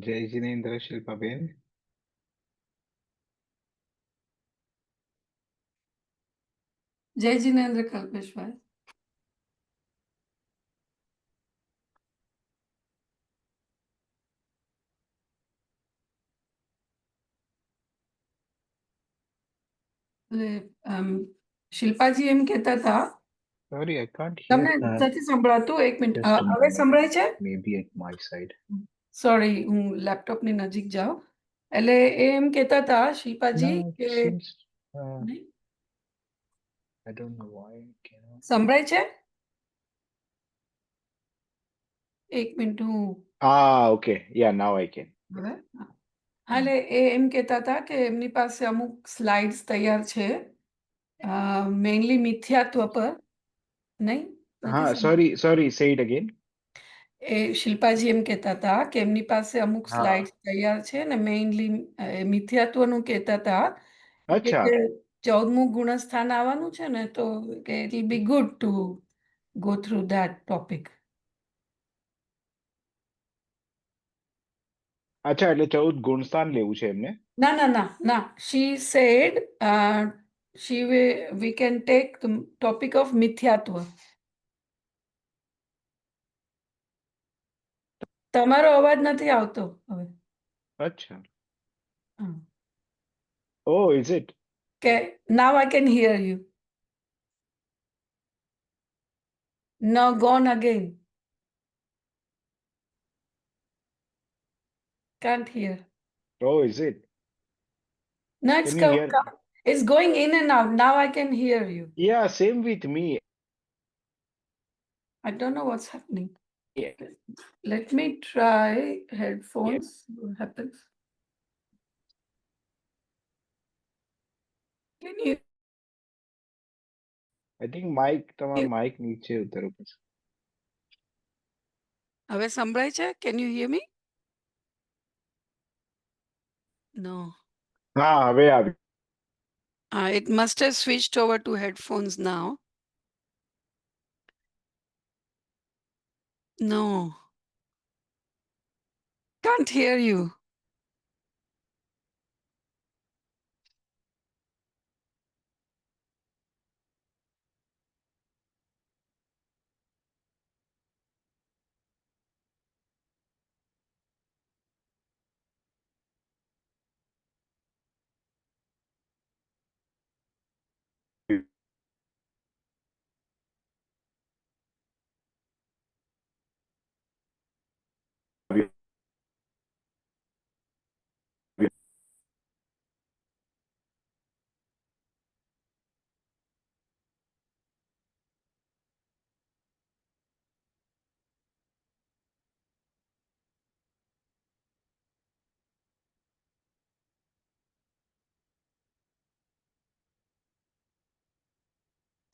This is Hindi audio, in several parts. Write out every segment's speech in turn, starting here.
जय जिनेन्द्र शिल्पाबेन. जय जिनेन्द्र कल्पेश भाई. શિલ્પાજી એમ કહેતા હતા, Sorry, I can't hear. તમને નથી સંભળાતું? એક મિનિટ, Just a હવે moment. સંભળાય છે? Maybe at my side. Sorry, હું લેપટોપની નજીક જાઉં. એટલે એ એમ કહેતા હતા શિલ્પાજી No, કે it seems. નહીં? I don't know why I cannot. સંભળાય છે? એક મિનિટ, હું Okay. Yeah, now I can. હવે એટલે એ એમ કહેતા હતા કે એમની પાસે અમુક સ્લાઇડ્સ તૈયાર છે, મેઇનલી મિથ્યાત્વ પર. નહીં? નથી સંભળાતું? Sorry. Say it again. એ શિલ્પાજી એમ કહેતા હતા કે એમની પાસે અમુક હા. સ્લાઇડ્સ તૈયાર છે ને મેઇનલી મિથ્યાત્વનું કહેતા હતા કે અચ્છા. 14મું ગુણસ્થાન આવવાનું છે ને, તો કે it will be good to go through that topic. અચ્છા, એટલે 14 ગુણસ્થાન લેવું છે એમને. ના ના ના ના, she said we can take the topic of મિથ્યાત્વ. તમારો અવાજ નથી આવતો હવે. અચ્છા. હા. Oh, is it? Okay now I can hear you. No, gone again. Can't hear. Oh, is it? No, it's Can you hear? it's going in and out. Now I can hear you. Yeah, same with me. I don't know what's happening. Yeah. Let me try headphones. What happens? Can you? I think તમારા mic નીચે ઉતરવું પડશે. હવે સંભળાય છે? Can you hear me? No. હા, હવે આવી. It must have switched over to headphones now. No. Can't hear you.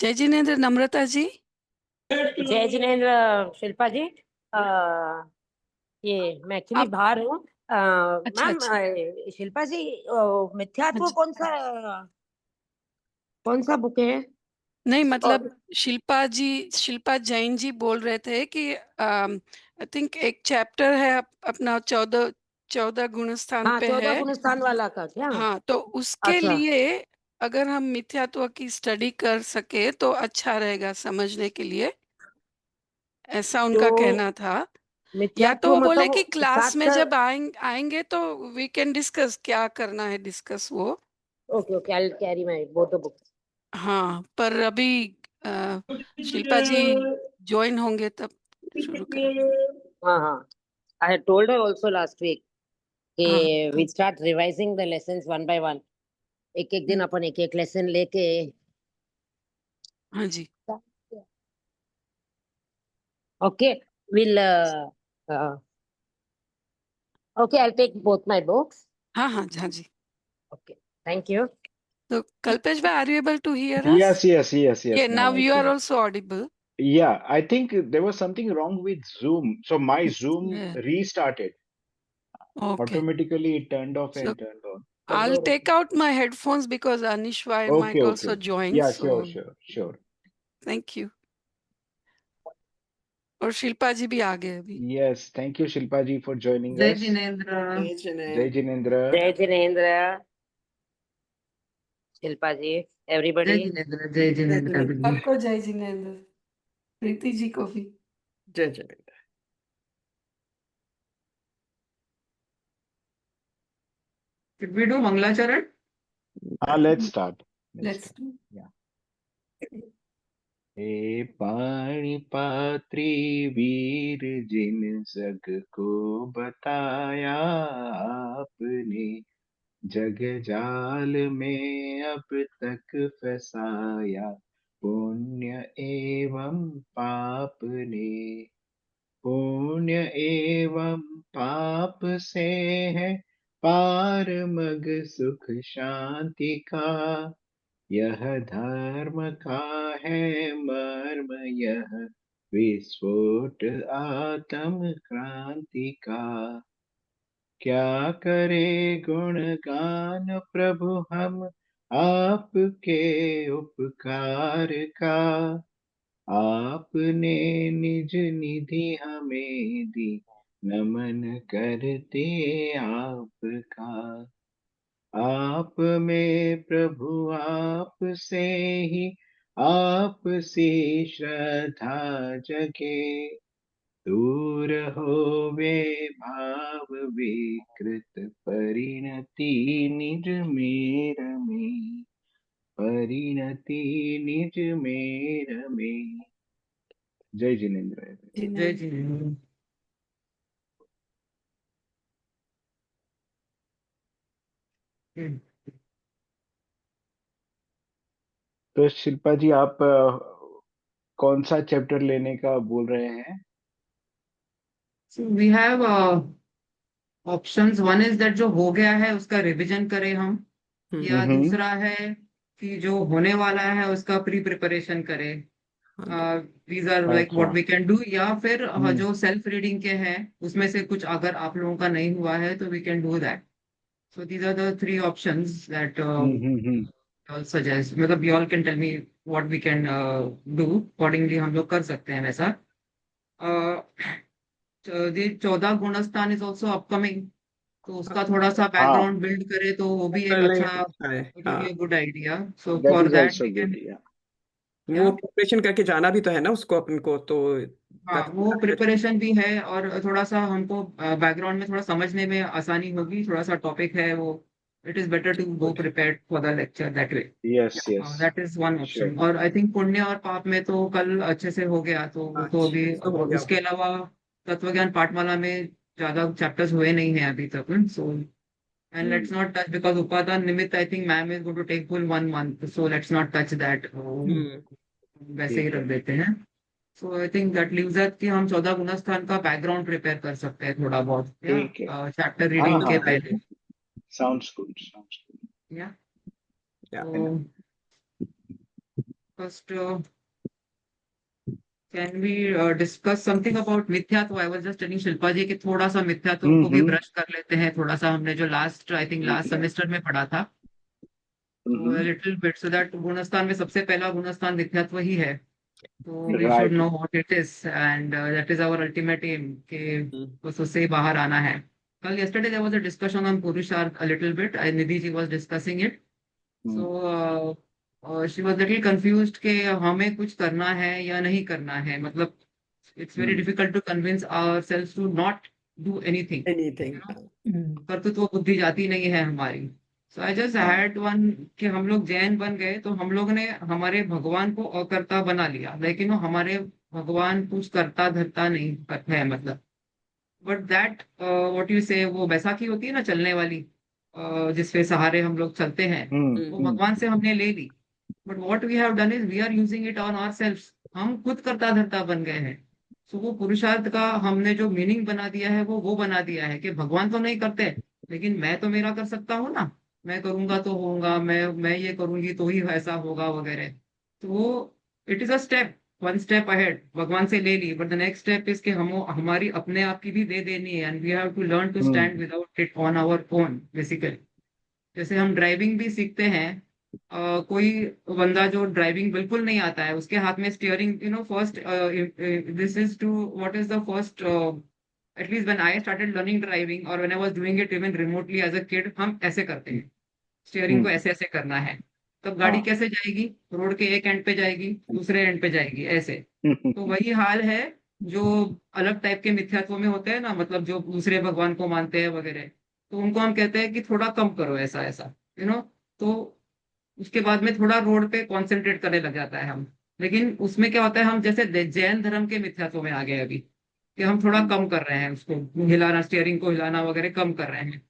जय जिनेन्द्र, नम्रता जी. जय जिनेन्द्र शिल्पा जी. ये मैं एक्चुअली बाहर हूँ. अच्छा, मैम, अच्छा. शिल्पा जी, मिथ्यात्व अच्छा. कौन सा बुक है? नहीं, मतलब शिल्पा जैन जी बोल रहे थे कि आई थिंक एक चैप्टर है अपना 14 गुणस्थान हाँ, पे 14 है. गुणस्थान वाला का क्या? हाँ, तो उसके अच्छा. लिए अगर हम मिथ्यात्व की स्टडी कर सके तो अच्छा रहेगा समझने के लिए, ऐसा उनका तो कहना था. या मिथ्यात्व तो बोले मतलब कि क्लास सात में का. जब आएंगे तो वी कैन डिस्कस, क्या करना है डिस्कस वो. Okay, I will carry my both the books. हाँ, पर अभी शिल्पा जी ज्वाइन होंगे तब शुरू करेंगे. हाँ हाँ, I had told her also last week कि हाँ, we start revising the lessons one by one. एक दिन अपन एक लेसन लेके. हाँ जी. Okay, we'll. Okay, I'll take both my books. हाँ हाँ हाँ जी. Okay, thank you. So Kalpesh bhai, are you able to hear us? Yes. Yeah, now I you are can. also audible. Yeah, I think there was something wrong with Zoom. So my Zoom Yeah. restarted. Okay. Automatically it turned off So and turned on. I'll take out my headphones because Anish Vai might also Okay. join. Yeah, So sure. thank you. और शिल्पा जी भी आ गए अभी। Yes, thank you, Shilpa ji, for joining जय us. जिनेंद्र। जय जिनेंद्र। Jai Jinendra. जय जिनेंद्र, शिल्पा जी, जय एवरीबॉडी। जिनेंद्र, जय जिनेंद्र जिनेंद्र। अभी। सबको जय जिनेंद्र, प्रीति जी को भी। जय जिनेंद्र। Did we do मंगलाचरण? Let's start. Let's start. do. Yeah. हे पाणी पात्री वीर जिन जग को बताया आपने, जग जाल में अब तक फसाया पुण्य एवं पाप ने। पुण्य एवं पाप से है पार मग सुख शांति का, यह धर्म का है मर्म, यह विस्फोट आत्म क्रांति का। क्या करे गुणगान प्रभु हम आपके उपकार का, आपने निज निधि हमें दी, नमन करते आपका। आप में प्रभु आप से ही आपसी श्रद्धा जगे, दूर होवे भाव विकृत परिणति निज मेर में, परिणति निज मेर में। जय जिनेंद्र। जय जिनेंद्र। तो शिल्पा जी, आप कौन सा चैप्टर लेने का बोल रहे हैं? So we have options. One is that जो हो गया है उसका रिवीजन करें हम, या हम्म। दूसरा है कि जो होने वाला है उसका प्री प्रिपरेशन करें। these are like what अच्छा। we can do, या फिर हम्म। जो सेल्फ रीडिंग के हैं उसमें से कुछ अगर आप लोगों का नहीं हुआ है तो we can do that. So these are the three options that hmm. I'll suggest. मतलब you all can tell me what we can do accordingly, हम लोग कर सकते हैं वैसा। the 14 गुणस्थान इज ऑल्सो अपकमिंग, तो उसका थोड़ा सा हाँ, बैकग्राउंड बिल्ड करे तो वो भी एक कर लें, अच्छा अच्छा है। हाँ, good idea. So that for is that also we good. Can, Yeah. वो प्रिपरेशन करके जाना भी तो है ना उसको अपन को, तो हाँ कर वो प्रिपरेशन भी है और थोड़ा सा हमको बैकग्राउंड में थोड़ा समझने में आसानी होगी, थोड़ा सा टॉपिक है वो। It is better to go Good. Prepared for the lecture that way. Yes, yes. That is one Sure. Option. और आई थिंक पुण्य और पाप में तो कल अच्छे से हो गया, तो वो तो अभी तो हो गया। उसके अलावा तत्वज्ञान पाठमाला में ज्यादा चैप्टर्स हुए नहीं हैं अभी तक। सो and let's not touch, because Upadhan Nimit, I think ma'am is going to take full 1 month, so let's not touch that. वैसे ही ठीक है। रख देते हैं। So I think that leaves us कि हम 14 गुणस्थान का बैकग्राउंड प्रिपेयर कर सकते हैं थोड़ा बहुत, ठीक है। या चैप्टर हाँ रीडिंग के हाँ, पहले। sounds good, sounds good. या Yeah. तो first can we discuss something about मिथ्यात्व। I was just telling Shilpa ji कि थोड़ा सा मिथ्यात्व को भी ब्रश कर लेते हैं, थोड़ा सा हमने जो लास्ट आई थिंक लास्ट ठीक है। सेमेस्टर में पढ़ा था, लिटिल बिट, सो दैट गुणस्थान में सबसे पहला गुणस्थान मिथ्यात्व ही है, तो we should Right. Know what it is and that is our ultimate aim कि बस उससे ही बाहर आना है। कल yesterday there was a discussion on पुरुषार्थ a little bit. Nidhi ji was discussing it. So she was little confused कि हमें कुछ करना है या नहीं करना है, मतलब it's very difficult to convince ourselves to not do anything. Anything. कर्तृत्व बुद्धि जाती नहीं है हमारी। सो आई जस्ट हैड वन कि हम लोग जैन बन गए तो हम लोग ने हमारे भगवान को अकर्ता बना लिया, लेकिन वो हमारे भगवान कुछ करता धरता नहीं करता है, मतलब बट दैट व्हाट यू से, वो बैसाखी होती है ना चलने वाली, जिसपे सहारे हम लोग चलते हैं, वो भगवान से हमने ले ली। But what we have done is we are using it on ourselves, हम खुद करता धरता बन गए हैं। सो वो पुरुषार्थ का हमने जो मीनिंग बना दिया है वो बना दिया है कि भगवान तो नहीं करते, लेकिन मैं तो मेरा कर सकता हूँ ना, मैं करूंगा तो होगा, मैं ये करूंगी तो ही ऐसा होगा वगैरह। तो वो it is a step, one step ahead, भगवान से ले ली, but the next step is कि हम हमारी अपने आप की भी दे देनी है, and we have to learn to stand without it on our own basically. जैसे हम ड्राइविंग भी सीखते हैं कोई बंदा जो ड्राइविंग बिल्कुल नहीं आता है, उसके हाथ में steering, first this is to what is the first, at least when I started learning driving और when I was doing it even remotely as a kid, हम ऐसे करते हैं, स्टीयरिंग को हम्म। ऐसे ऐसे करना है। तब गाड़ी हाँ। कैसे जाएगी? रोड के एक एंड पे जाएगी, दूसरे एंड पे जाएगी, ऐसे। तो वही हाल है जो अलग टाइप के मिथ्यात्व में होते हैं ना, मतलब जो दूसरे भगवान को मानते हैं वगैरह, तो उनको हम कहते हैं कि थोड़ा कम करो ऐसा ऐसा, तो उसके बाद में थोड़ा रोड पे कॉन्सेंट्रेट करने लग जाता है हम। लेकिन उसमें क्या होता है, हम जैसे जैन धर्म के मिथ्यात्व में आ गए अभी, कि हम थोड़ा कम कर रहे हैं उसको, हिलाना, स्टीयरिंग को हिलाना वगैरह कम कर रहे हैं।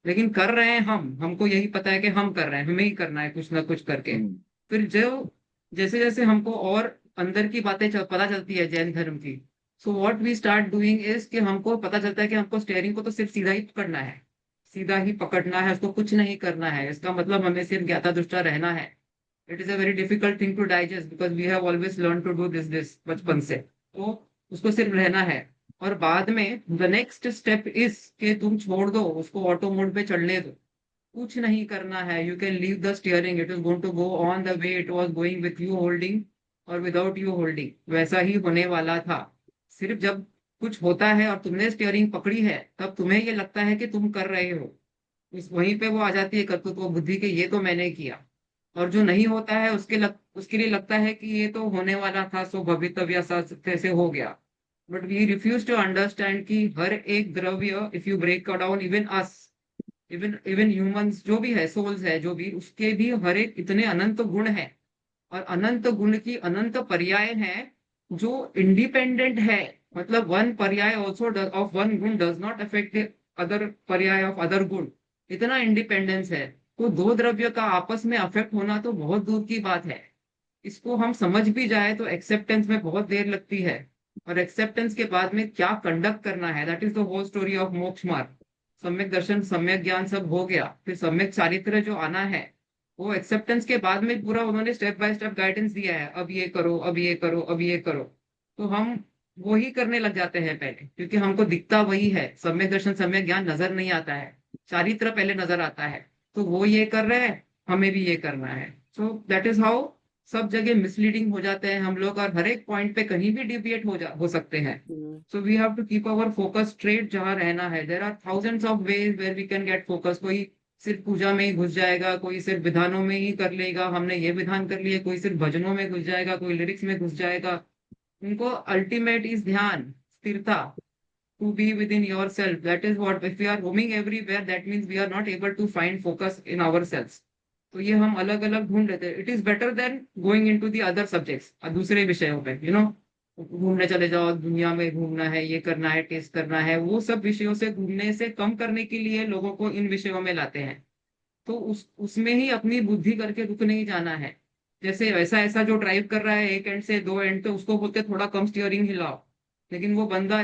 लेकिन कर रहे हैं हम, हमको यही पता है कि हम कर रहे हैं, हमें ही करना है कुछ ना कुछ करके। हम्म। फिर जो जैसे जैसे हमको और अंदर की बातें पता चलती है जैन धर्म की, so what we start doing is कि हमको पता चलता है कि हमको स्टेयरिंग को तो सिर्फ सीधा ही पकड़ना है, सीधा ही पकड़ना है, उसको कुछ नहीं करना है। इसका मतलब हमें सिर्फ ज्ञाता दृष्टा रहना है। It is a very difficult thing to digest because we have always learn to do this बचपन से। तो उसको सिर्फ रहना है। और बाद में द नेक्स्ट स्टेप इज कि तुम छोड़ दो उसको, ऑटो मोड पे चढ़ने दो, कुछ नहीं करना है। You can leave the steering, it is going to go on the way it was going with you holding और विदाउट यू होल्डिंग, वैसा ही होने वाला था। सिर्फ जब कुछ होता है और तुमने स्टीयरिंग पकड़ी है, तब तुम्हें ये लगता है कि तुम कर रहे हो। इस वहीं पे वो आ जाती है कर्तृत्व बुद्धि के, ये तो मैंने किया। और जो नहीं होता है उसके लिए लगता है कि ये तो होने वाला था, सो भवितव्य से हो गया। But we refuse to understand कि हर एक द्रव्य, if you break down even us, even even humans जो भी है, सोल्स है जो भी, उसके भी हर एक इतने अनंत गुण है। और अनंत गुण की अनंत पर्याय है जो इंडिपेंडेंट है। मतलब वन पर्याय ऑल्सो ऑफ वन गुण does not affect the other पर्याय ऑफ अदर गुण। इतना इंडिपेंडेंस है। तो दो द्रव्य का आपस में अफेक्ट होना तो बहुत दूर की बात है। इसको हम समझ भी जाए तो एक्सेप्टेंस में बहुत देर लगती है। और एक्सेप्टेंस के बाद में क्या कंडक्ट करना है, that is the whole story of moksha marg. सम्यक दर्शन, सम्यक ज्ञान सब हो गया, फिर सम्यक चारित्र जो आना है, वो एक्सेप्टेंस के बाद में पूरा उन्होंने स्टेप बाय स्टेप गाइडेंस दिया है, अब ये करो, अब ये करो, अब ये करो। तो हम वो ही करने लग जाते हैं पहले, क्योंकि हमको दिखता वही है, सम्यक दर्शन सम्यक ज्ञान नजर नहीं आता है, चारित्र पहले नजर आता है। तो वो ये कर रहे हैं, हमें भी ये करना है। सो दैट इज हाउ सब जगह मिसलीडिंग हो जाते हैं हम लोग, और हर एक पॉइंट पे कहीं भी डिविएट हो सकते हैं। So we have to keep our focus straight जहां रहना है। There are thousands of ways where we can get focus. कोई सिर्फ पूजा में ही घुस जाएगा, कोई सिर्फ विधानों में ही कर लेगा, हमने ये विधान कर लिया, कोई सिर्फ भजनों में घुस जाएगा, कोई लिरिक्स में घुस जाएगा। उनको अल्टीमेट इज ध्यान, स्थिरता, to be within yourself. That is what, if we are roaming everywhere that means we are not able to find focus in our self. तो ये हम अलग अलग ढूंढ लेते हैं। It is better than going into the other subjects, दूसरे विषयों पे घूमने चले जाओ, दुनिया में घूमना है, ये करना है, टेस्ट करना है, वो सब विषयों से घूमने से कम करने के लिए लोगों को इन विषयों में लाते हैं। तो उसमें ही अपनी बुद्धि करके रुक नहीं जाना है। जैसे ऐसा ऐसा जो ड्राइव कर रहा है एक एंड से दो एंड, तो उसको बोलते हैं थोड़ा कम स्टीयरिंग हिलाओ। लेकिन वो बंदा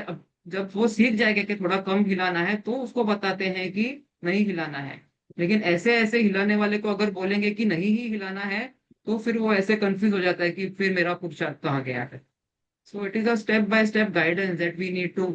जब वो सीख जाएगा कि थोड़ा कम हिलाना है, तो उसको बताते हैं कि नहीं हिलाना है। लेकिन ऐसे ऐसे हिलाने वाले को अगर बोलेंगे कि नहीं ही हिलाना है, तो फिर वो ऐसे कंफ्यूज हो जाता है कि फिर मेरा पुरुषार्थ कहाँ गया है। So it is a step by step guidance that we need to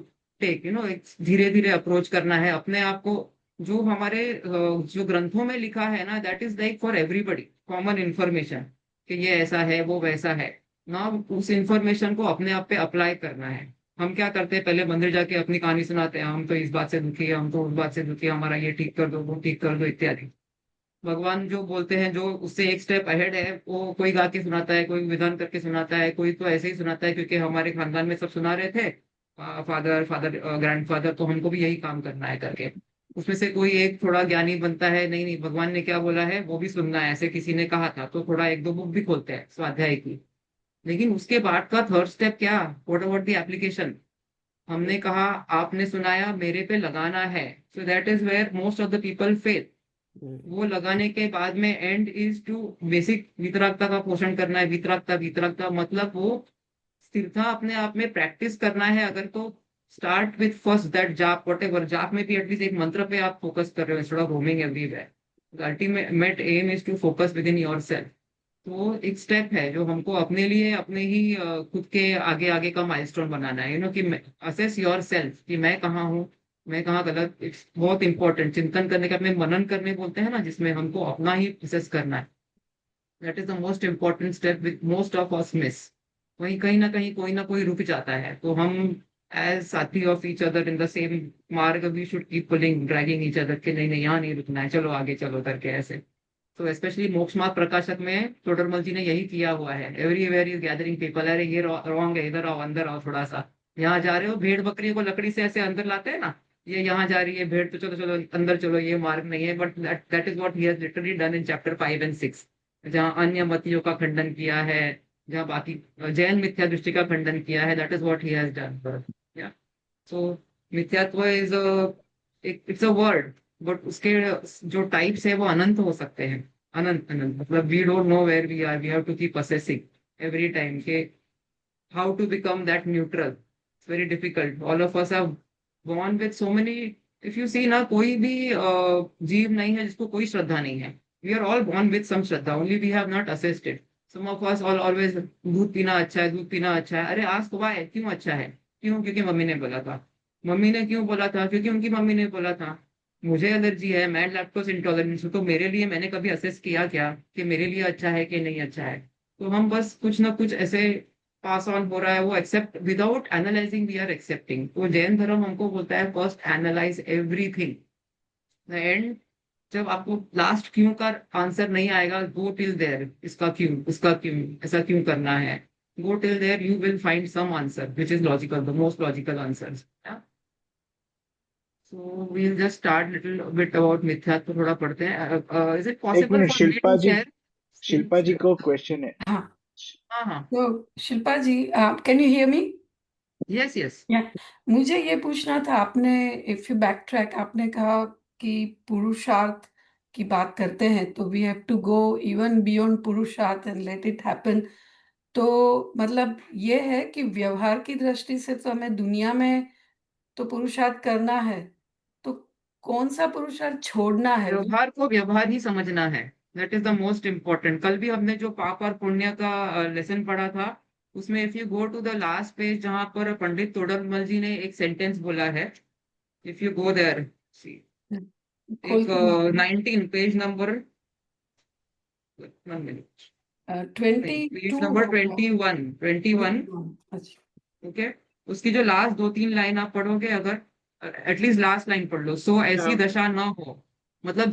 take, एक धीरे धीरे अप्रोच करना है अपने आप को। जो हमारे जो ग्रंथों में लिखा है ना, that is like for everybody common information, कि ये ऐसा है वो वैसा है ना। उस इंफॉर्मेशन को अपने आप पे अप्लाई करना है। हम क्या करते हैं, पहले मंदिर जाके अपनी कहानी सुनाते हैं, हम तो इस बात से दुखी है, हम तो उस बात से दुखी है, हमारा ये ठीक कर दो, वो ठीक कर दो, इत्यादि। भगवान जो बोलते हैं, जो उससे एक स्टेप अहेड है, वो कोई गा के सुनाता है, कोई विधान करके सुनाता है, कोई तो ऐसे ही सुनाता है क्योंकि हमारे खानदान में सब सुना रहे थे, फादर फादर ग्रैंडफादर, तो हमको भी यही काम करना है करके। उसमें से कोई एक थोड़ा ज्ञानी बनता है, नहीं नहीं भगवान ने क्या बोला है वो भी सुनना है, ऐसे किसी ने कहा था, तो थोड़ा एक दो बुक भी खोलते हैं स्वाध्याय की। लेकिन उसके बाद का थर्ड स्टेप क्या, व्हाट अबाउट द एप्लीकेशन? हमने कहा, आपने सुनाया, मेरे पे लगाना है। So that is where most of the people fail. वो लगाने के बाद में एंड इज टू बेसिक वितरागता का पोषण करना है। वितरागता, वितरागता मतलब वो स्थिरता अपने आप में प्रैक्टिस करना है। अगर तो स्टार्ट विथ फर्स्ट दैट जाप, वट एवर, जाप में भी एटलीस्ट एक मंत्र पे आप फोकस कर रहे हो instead of roaming everywhere. Ultimate aim is to focus within yourself. तो वो एक स्टेप है जो हमको अपने लिए अपने ही खुद के आगे आगे का माइलस्टोन बनाना है, कि असेस योर सेल्फ कि मैं कहाँ हूँ, मैं कहाँ गलत। इट्स बहुत इंपॉर्टेंट चिंतन करने का, अपने मनन करने बोलते हैं ना, जिसमें हमको अपना ही असेस करना है। That is the most important step which most of us miss. वहीं कहीं ना कोई रुक जाता है, तो हम एज साथी of each other in the same मार्ग we should keep pulling dragging each other कि नहीं नहीं यहाँ नहीं रुकना है, चलो आगे चलो करके ऐसे। तो स्पेशली मोक्ष मार्ग प्रकाशक में टोडरमल जी ने यही किया हुआ है, एवरीवेयर इज गैदरिंग पीपल, अरे ये रॉन्ग है, इधर आओ अंदर आओ थोड़ा सा, यहाँ जा रहे हो, भेड़ बकरी को लकड़ी से ऐसे अंदर लाते हैं ना, ये यहाँ जा रही है भेड़, तो चलो चलो अंदर चलो, ये मार्ग नहीं है। But that is what he has literally done in chapter 5 and 6, जहाँ अन्य मतियों का खंडन किया है, जहाँ बाकी जैन मिथ्या दृष्टि का खंडन किया है, that is what he has done. या सो मिथ्यात्व is it's a word, but उसके जो टाइप्स है वो अनंत हो सकते हैं। अनंत अनंत मतलब we don't know where we are, we have to keep assessing every time के how to become that neutral. It's very difficult, all of us are born with so many, if you see ना, कोई भी जीव नहीं है जिसको कोई श्रद्धा नहीं है। we are all born with some Shraddha, only we have not assessed it। some of us all always दूध पीना अच्छा है, दूध पीना अच्छा है, अरे आज तो है क्यों अच्छा है, क्यों, क्योंकि मम्मी ने बोला था। मम्मी ने क्यों बोला था, क्योंकि उनकी मम्मी ने बोला था। मुझे एलर्जी है, मैं लैक्टोज इंटॉलरेंस हूँ, तो मेरे लिए मैंने कभी असेस किया क्या कि मेरे लिए अच्छा है कि नहीं अच्छा है। तो हम बस कुछ ना कुछ ऐसे पास ऑन हो रहा है, वो accept without analysing we are accepting. तो जैन धर्म हमको बोलता है फर्स्ट एनालाइज एवरीथिंग एंड जब आपको लास्ट क्यों का आंसर नहीं आएगा, गो टिल देयर, इसका क्यों, उसका क्यों, ऐसा क्यों करना है, go till there, you will find some answer which is logical, the most logical answer. So we'll just start little bit about मिथ्या, तो थोड़ा पढ़ते हैं। इज इट एक possible minute, for me to share screen Shilpa ji share? को क्वेश्चन है। हाँ, हाँ हाँ, तो Shilpa ji, can you hear me? Yes yes. या मुझे ये पूछना था, आपने इफ यू बैक ट्रैक, आपने कहा कि पुरुषार्थ की बात करते हैं तो we have to go even beyond पुरुषार्थ एंड लेट इट हैपन। तो मतलब ये है कि व्यवहार की दृष्टि से तो हमें दुनिया में तो पुरुषार्थ करना है, तो कौन सा पुरुषार्थ छोड़ना है? व्यवहार को व्यवहार ही समझना है, that is the most important. कल भी हमने जो पाप और पुण्य का लेसन पढ़ा था, उसमें if you go to the last page जहां पर पंडित तोडरमल जी ने एक सेंटेंस बोला है, इफ यू गो देयर सी, खोल एक के 19 पेज नंबर 1 मिनट, नहीं 22 पेज नंबर होगा। 21 अच्छा। ओके। उसकी जो लास्ट 2-3 लाइन आप पढ़ोगे, अगर एटलीस्ट लास्ट लाइन पढ़ लो, सो ऐसी हाँ दशा न हो, मतलब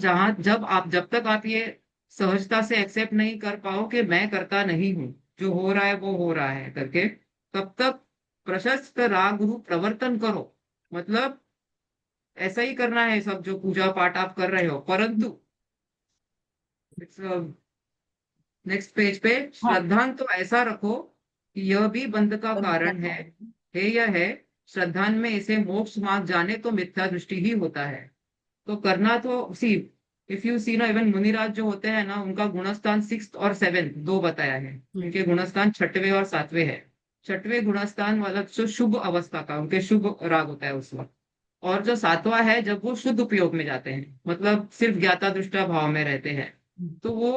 जब तक आप ये सहजता से एक्सेप्ट नहीं कर पाओ कि मैं करता नहीं हूं, जो हो रहा है वो हो रहा है करके, तब तक प्रशस्त राग रूप प्रवर्तन करो। मतलब ऐसा ही करना है सब जो पूजा पाठ आप कर रहे हो, परंतु नेक्स्ट पेज पे हाँ, श्रद्धान तो ऐसा रखो कि यह भी बंध का बंद का कारण है। कारण। हे यह है, श्रद्धान में इसे मोक्ष मार्ग जाने तो मिथ्या दृष्टि ही होता है। तो करना तो सी, इफ यू सी ना, इवन मुनिराज जो होते हैं ना, उनका गुणस्थान 6th और 7th दो बताया है, उनके गुणस्थान 6वें और 7वें है। 6वें गुणस्थान वाला जो शुभ अवस्था का, उनके शुभ राग होता है उस वक्त, और जो 7वां है जब वो शुद्ध उपयोग में जाते हैं, मतलब सिर्फ ज्ञाता दृष्टा भाव में रहते हैं। तो वो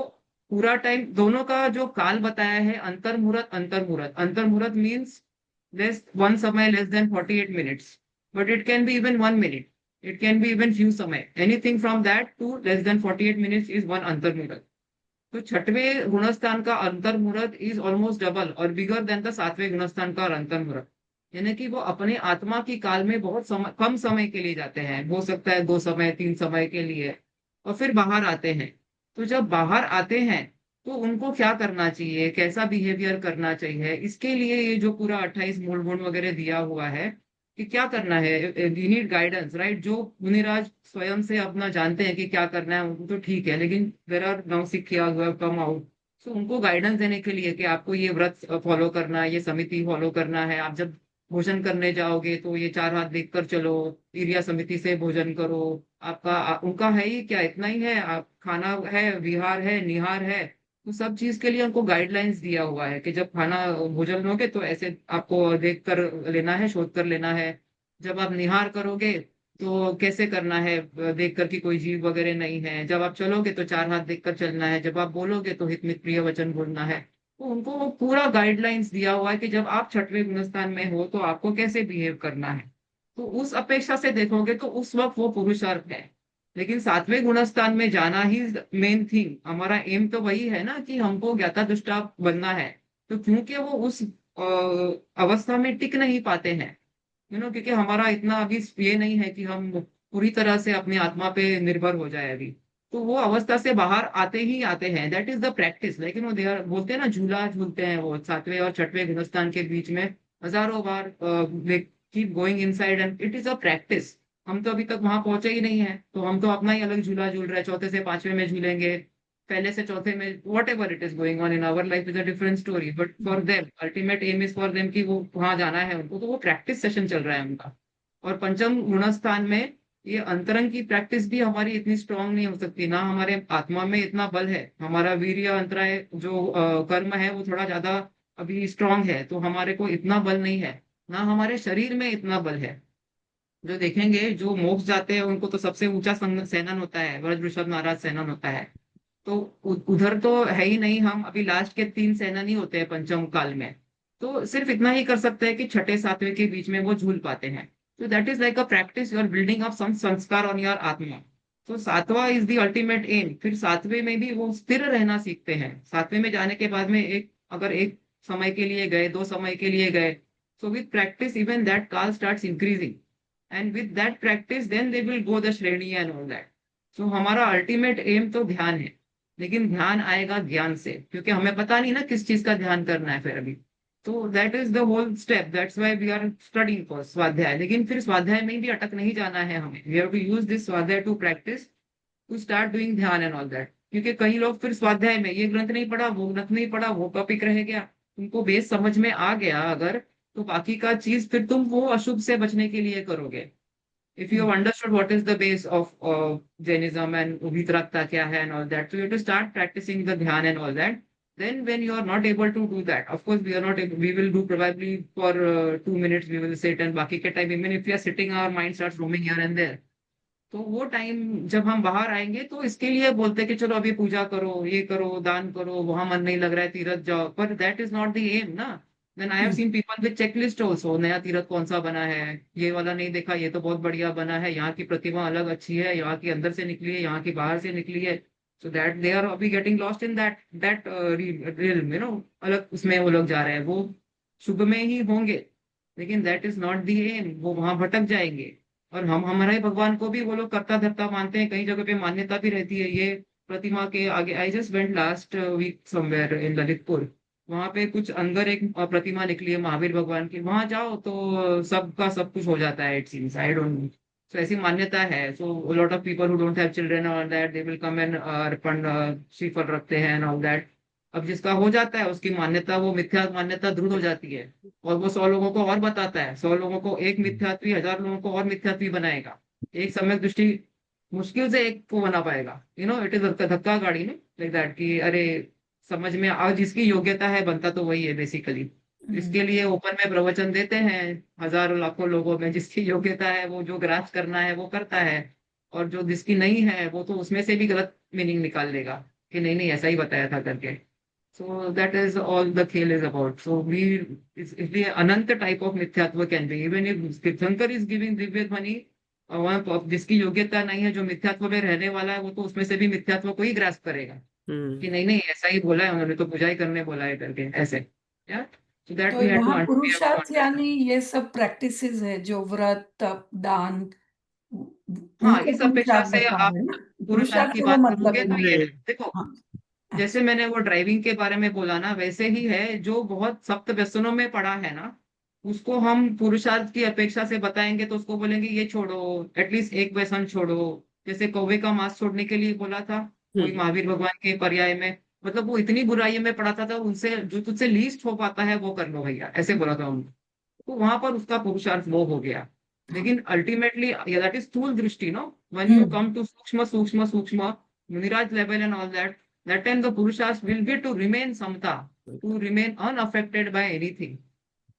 पूरा टाइम दोनों का जो काल बताया है, अंतर्मुहूर्त अंतर्मुहूर्त अंतर्मुहूर्त मीन्स लेस वन समय less than 48 minutes, but it can be even 1 minute, it can be even few समय, anything from that to less than 48 minutes is one अंतर्मुहूर्त। तो 6वें गुणस्थान का अंतर्मुहूर्त इज ऑलमोस्ट डबल और बिगर देन द 7वें गुणस्थान का अंतर्मुहूर्त। यानी कि वो अपने आत्मा की काल में बहुत कम समय के लिए जाते हैं, हो सकता है 2 समय 3 समय के लिए, और फिर बाहर आते हैं। तो जब बाहर आते हैं तो उनको क्या करना चाहिए, कैसा बिहेवियर करना चाहिए, इसके लिए ये जो पूरा 28 मूल गुण वगैरह दिया हुआ है कि क्या करना है। We need guidance, right. जो मुनिराज स्वयं से अपना जानते हैं कि क्या करना है उनको तो ठीक है, लेकिन देर आर नाउ सिक्किया हुआ कम आउट, तो उनको गाइडेंस देने के लिए कि आपको ये व्रत फॉलो करना है, ये समिति फॉलो करना है, आप जब भोजन करने जाओगे तो ये 4 हाथ देखकर चलो, तिरिया समिति से भोजन करो। आपका उनका है ही क्या, इतना ही है, आप खाना है, विहार है, निहार है, तो सब चीज के लिए उनको गाइडलाइंस दिया हुआ है कि जब खाना भोजन लोगे तो ऐसे आपको देख कर लेना है, शोध कर लेना है। जब आप निहार करोगे तो कैसे करना है, देख कर कि कोई जीव वगैरह नहीं है। जब आप चलोगे तो 4 हाथ देखकर चलना है, जब आप बोलोगे तो हित मित प्रिय वचन बोलना है। तो उनको पूरा गाइडलाइंस दिया हुआ है कि जब आप 6वें गुणस्थान में हो तो आपको कैसे बिहेव करना है। तो उस अपेक्षा से देखोगे तो उस वक्त वो पुरुषार्थ है। लेकिन सातवें गुणस्थान में जाना ही मेन थिंग, हमारा एम तो वही है ना कि हमको ज्ञाता दृष्टा बनना है। तो क्योंकि वो उस अवस्था में टिक नहीं पाते हैं, क्योंकि हमारा इतना अभी ये नहीं है कि हम पूरी तरह से अपनी आत्मा पे निर्भर हो जाए अभी। तो वो अवस्था से बाहर आते ही आते हैं, दैट इज द प्रैक्टिस। लेकिन वो देर बोलते हैं ना, झूला झूलते हैं वो सातवें और छठवें गुणस्थान के बीच में हजारों बार, they keep going inside and it is a practice. हम तो अभी तक वहां पहुंचे ही नहीं है, तो हम तो अपना ही अलग झूला झूल रहे हैं, चौथे से पांचवें में झूलेंगे, पहले से चौथे में, whatever it is going on in our life is a different story, but for them ultimate aim is for them कि वो वहां जाना है उनको, तो वो प्रैक्टिस सेशन चल रहा है उनका। और पंचम गुणस्थान में ये अंतरंग की प्रैक्टिस भी हमारी इतनी स्ट्रांग नहीं हो सकती ना, हमारे आत्मा में इतना बल है, हमारा वीर्य अंतराय जो कर्म है वो थोड़ा ज्यादा अभी स्ट्रांग है, तो हमारे को इतना बल नहीं है, ना हमारे शरीर में इतना बल है। जो देखेंगे जो मोक्ष जाते हैं उनको तो सबसे ऊंचा सेनन होता है, व्रज ऋषभ नाराज सेनन होता है। तो उधर तो है ही नहीं, हम अभी लास्ट के 3 सेनन ही होते हैं पंचम काल में। तो सिर्फ इतना ही कर सकते हैं कि छठे सातवें के बीच में वो झूल पाते हैं। तो that is like a practice, you are building up some संस्कार ऑन योर आत्मा। तो सातवां इज द अल्टीमेट एम। फिर सातवें में भी वो स्थिर रहना सीखते हैं, सातवें में जाने के बाद में एक, अगर एक समय के लिए गए, 2 समय के लिए गए, so with practice even that call starts increasing, and with that practice then they will go the श्रेणी and all that। so हमारा अल्टीमेट एम तो ध्यान है, लेकिन ध्यान आएगा ज्ञान से, क्योंकि हमें पता नहीं ना किस चीज का ध्यान करना है फिर अभी। तो that is the whole step, that's why we are studying for स्वाध्याय। लेकिन फिर स्वाध्याय में भी अटक नहीं जाना है हमें, we have to use this स्वाध्याय to practice, to start doing ध्यान एंड ऑल दैट। क्योंकि कई लोग फिर स्वाध्याय में ये ग्रंथ नहीं पढ़ा, वो ग्रंथ नहीं पढ़ा, वो टॉपिक रह गया, उनको बेस समझ में आ गया अगर, तो बाकी का चीज फिर तुम वो अशुभ से बचने के लिए करोगे। if you have understood what is the base of Jainism and Vitrakta kya hai and all that, so you have to start practicing the dhyan and all that. Then when you are not able to do that, of course we are not able, we will do probably for 2 minutes we will sit, and baki ke time even if we are sitting our mind starts roaming here and there। तो वो टाइम जब हम बाहर आएंगे तो इसके लिए बोलते हैं कि चलो अभी पूजा करो, ये करो, दान करो, वहां मन नहीं लग रहा है तीर्थ जाओ, पर that is not the aim ना। Then I have seen people with checklist also, नया तीर्थ कौन सा बना है, ये वाला नहीं देखा, ये तो बहुत बढ़िया बना है, यहाँ की प्रतिमा अलग अच्छी है, यहाँ की अंदर से निकली है, यहाँ की बाहर से निकली है। सो दैट दे आर अभी getting lost in that realm, अलग उसमें वो लोग जा रहे हैं, वो शुभ में ही होंगे, लेकिन that is not the aim, वो वहां भटक जाएंगे। और हम हमारे भगवान को भी वो लोग करता धरता मानते हैं, कई जगह पे मान्यता भी रहती है ये प्रतिमा के आगे। I just went last week somewhere in Lalitpur, वहां पे कुछ अंदर एक प्रतिमा निकली है महावीर भगवान की, वहां जाओ तो सबका सब कुछ हो जाता है, it seems, I don't know. So ऐसी मान्यता है, so lot of people who don't have children और that they will come and अर्पण श्रीफल रखते हैं एंड ऑल दैट। अब जिसका हो जाता है उसकी मान्यता, वो मिथ्या मान्यता दृढ़ हो जाती है, और वो 100 लोगों को और बताता है, 100 लोगों को एक मिथ्यात्वी 1000 लोगों को और मिथ्यात्वी बनाएगा। एक सम्यक दृष्टि मुश्किल से एक को बना पाएगा, इट इज धक्का गाड़ी में लाइक दैट कि अरे समझ में आ, जिसकी योग्यता है बनता तो वही है बेसिकली। इसके लिए ओपन में प्रवचन देते हैं, हजारों लाखों लोगों में जिसकी योग्यता है वो जो ग्रास करना है वो करता है, और जो जिसकी नहीं है वो तो उसमें से भी गलत मीनिंग निकाल लेगा कि नहीं नहीं ऐसा ही बताया था करके। So that is all the खेल is about. So we, इसलिए अनंत टाइप ऑफ मिथ्यात्व कैन बी, इवन इफ तीर्थंकर इज गिविंग दिव्य ध्वनि, वहां जिसकी योग्यता नहीं है, जो मिथ्यात्व में रहने वाला है, वो तो उसमें से भी मिथ्यात्व को ही ग्रास करेगा कि नहीं नहीं ऐसा ही बोला है उन्होंने, तो पूजा ही करने बोला है करके ऐसे। या सो दैट तो वी हैव टू यहाँ अंडरस्टैंड। पुरुषार्थ यानी ये सब प्रैक्टिसेस है जो व्रत तप दान, हाँ, उनको इस अपेक्षा पुरुषार्थ से बता आप रहे हैं ना, पुरुषार्थ पुरुषार्थ की से वो बात मतलब करोगे है तो ना। ये है, नहीं। देखो हाँ, जैसे अच्छा। मैंने वो ड्राइविंग के बारे में बोला ना, वैसे ही है जो बहुत सख्त व्यसनों में पड़ा है ना, उसको हम पुरुषार्थ की अपेक्षा से बताएंगे तो उसको बोलेंगे ये छोड़ो, एटलीस्ट एक व्यसन छोड़ो। जैसे कौवे का मांस छोड़ने के लिए बोला था कोई हम्म। महावीर भगवान के पर्याय में, मतलब वो इतनी बुराई में पड़ा था, उनसे जो तुझसे लीस्ट हो पाता है वो कर लो भैया, ऐसे बोला था उनको। तो वहां पर उसका पुरुषार्थ वो हो गया। हाँ। लेकिन अल्टीमेटली दैट इज स्थूल दृष्टि, no, when you hmm. Come to सूक्ष्म सूक्ष्म सूक्ष्म मुनिराज level and all that, that time the purushas will be to remain samta, to remain unaffected by anything।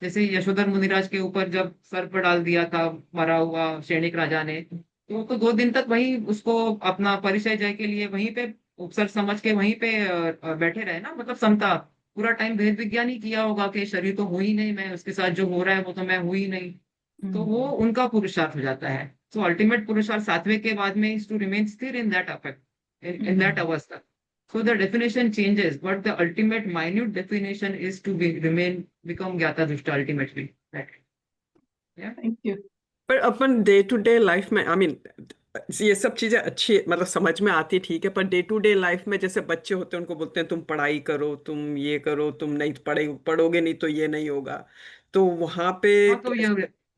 जैसे यशोधर मुनिराज के ऊपर जब सर्प डाल दिया था मरा हुआ सैनिक राजा ने, तो 2 दिन तक वहीं उसको अपना परिचय जय के लिए वहीं पे उपसर समझ के वहीं पे बैठे रहे ना, मतलब समता। पूरा टाइम भेद विज्ञान ही किया होगा कि शरीर तो हो ही नहीं, मैं उसके साथ जो हो रहा है वो तो मैं हूं ही नहीं। तो वो उनका पुरुषार्थ हो जाता है। सो अल्टीमेट पुरुषार्थ 7वें के बाद में इज टू रिमेन स्थिर in that affect, in that अवस्था। So the definition changes, but the ultimate minute definition is to remain become ज्ञाता दृष्टा ultimately. Right. Yeah. Thank you. पर अपन डे टू डे लाइफ में, आई मीन, ये सब चीजें अच्छी मतलब समझ में आती, ठीक है, per day to day life में जैसे बच्चे होते हैं उनको बोलते हैं तुम पढ़ाई करो, तुम ये करो, तुम नहीं पढ़ोगे नहीं तो ये नहीं होगा, तो वहां पे हाँ तो ये,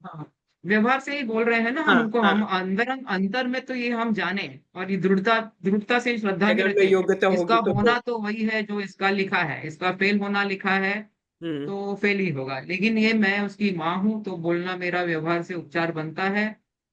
हाँ, व्यवहार से ही बोल रहे हैं ना हम हाँ उनको, हाँ, हम अंदर अंतर में तो ये हम जाने, और ये दृढ़ता दृढ़ता से श्रद्धा में अगर में रखें। योग्यता इसका होगी तो होना तो वही है जो इसका लिखा है, इसका फेल होना लिखा है हम्म तो फेल ही होगा, लेकिन ये मैं उसकी माँ हूं तो बोलना मेरा व्यवहार से उपचार बनता है।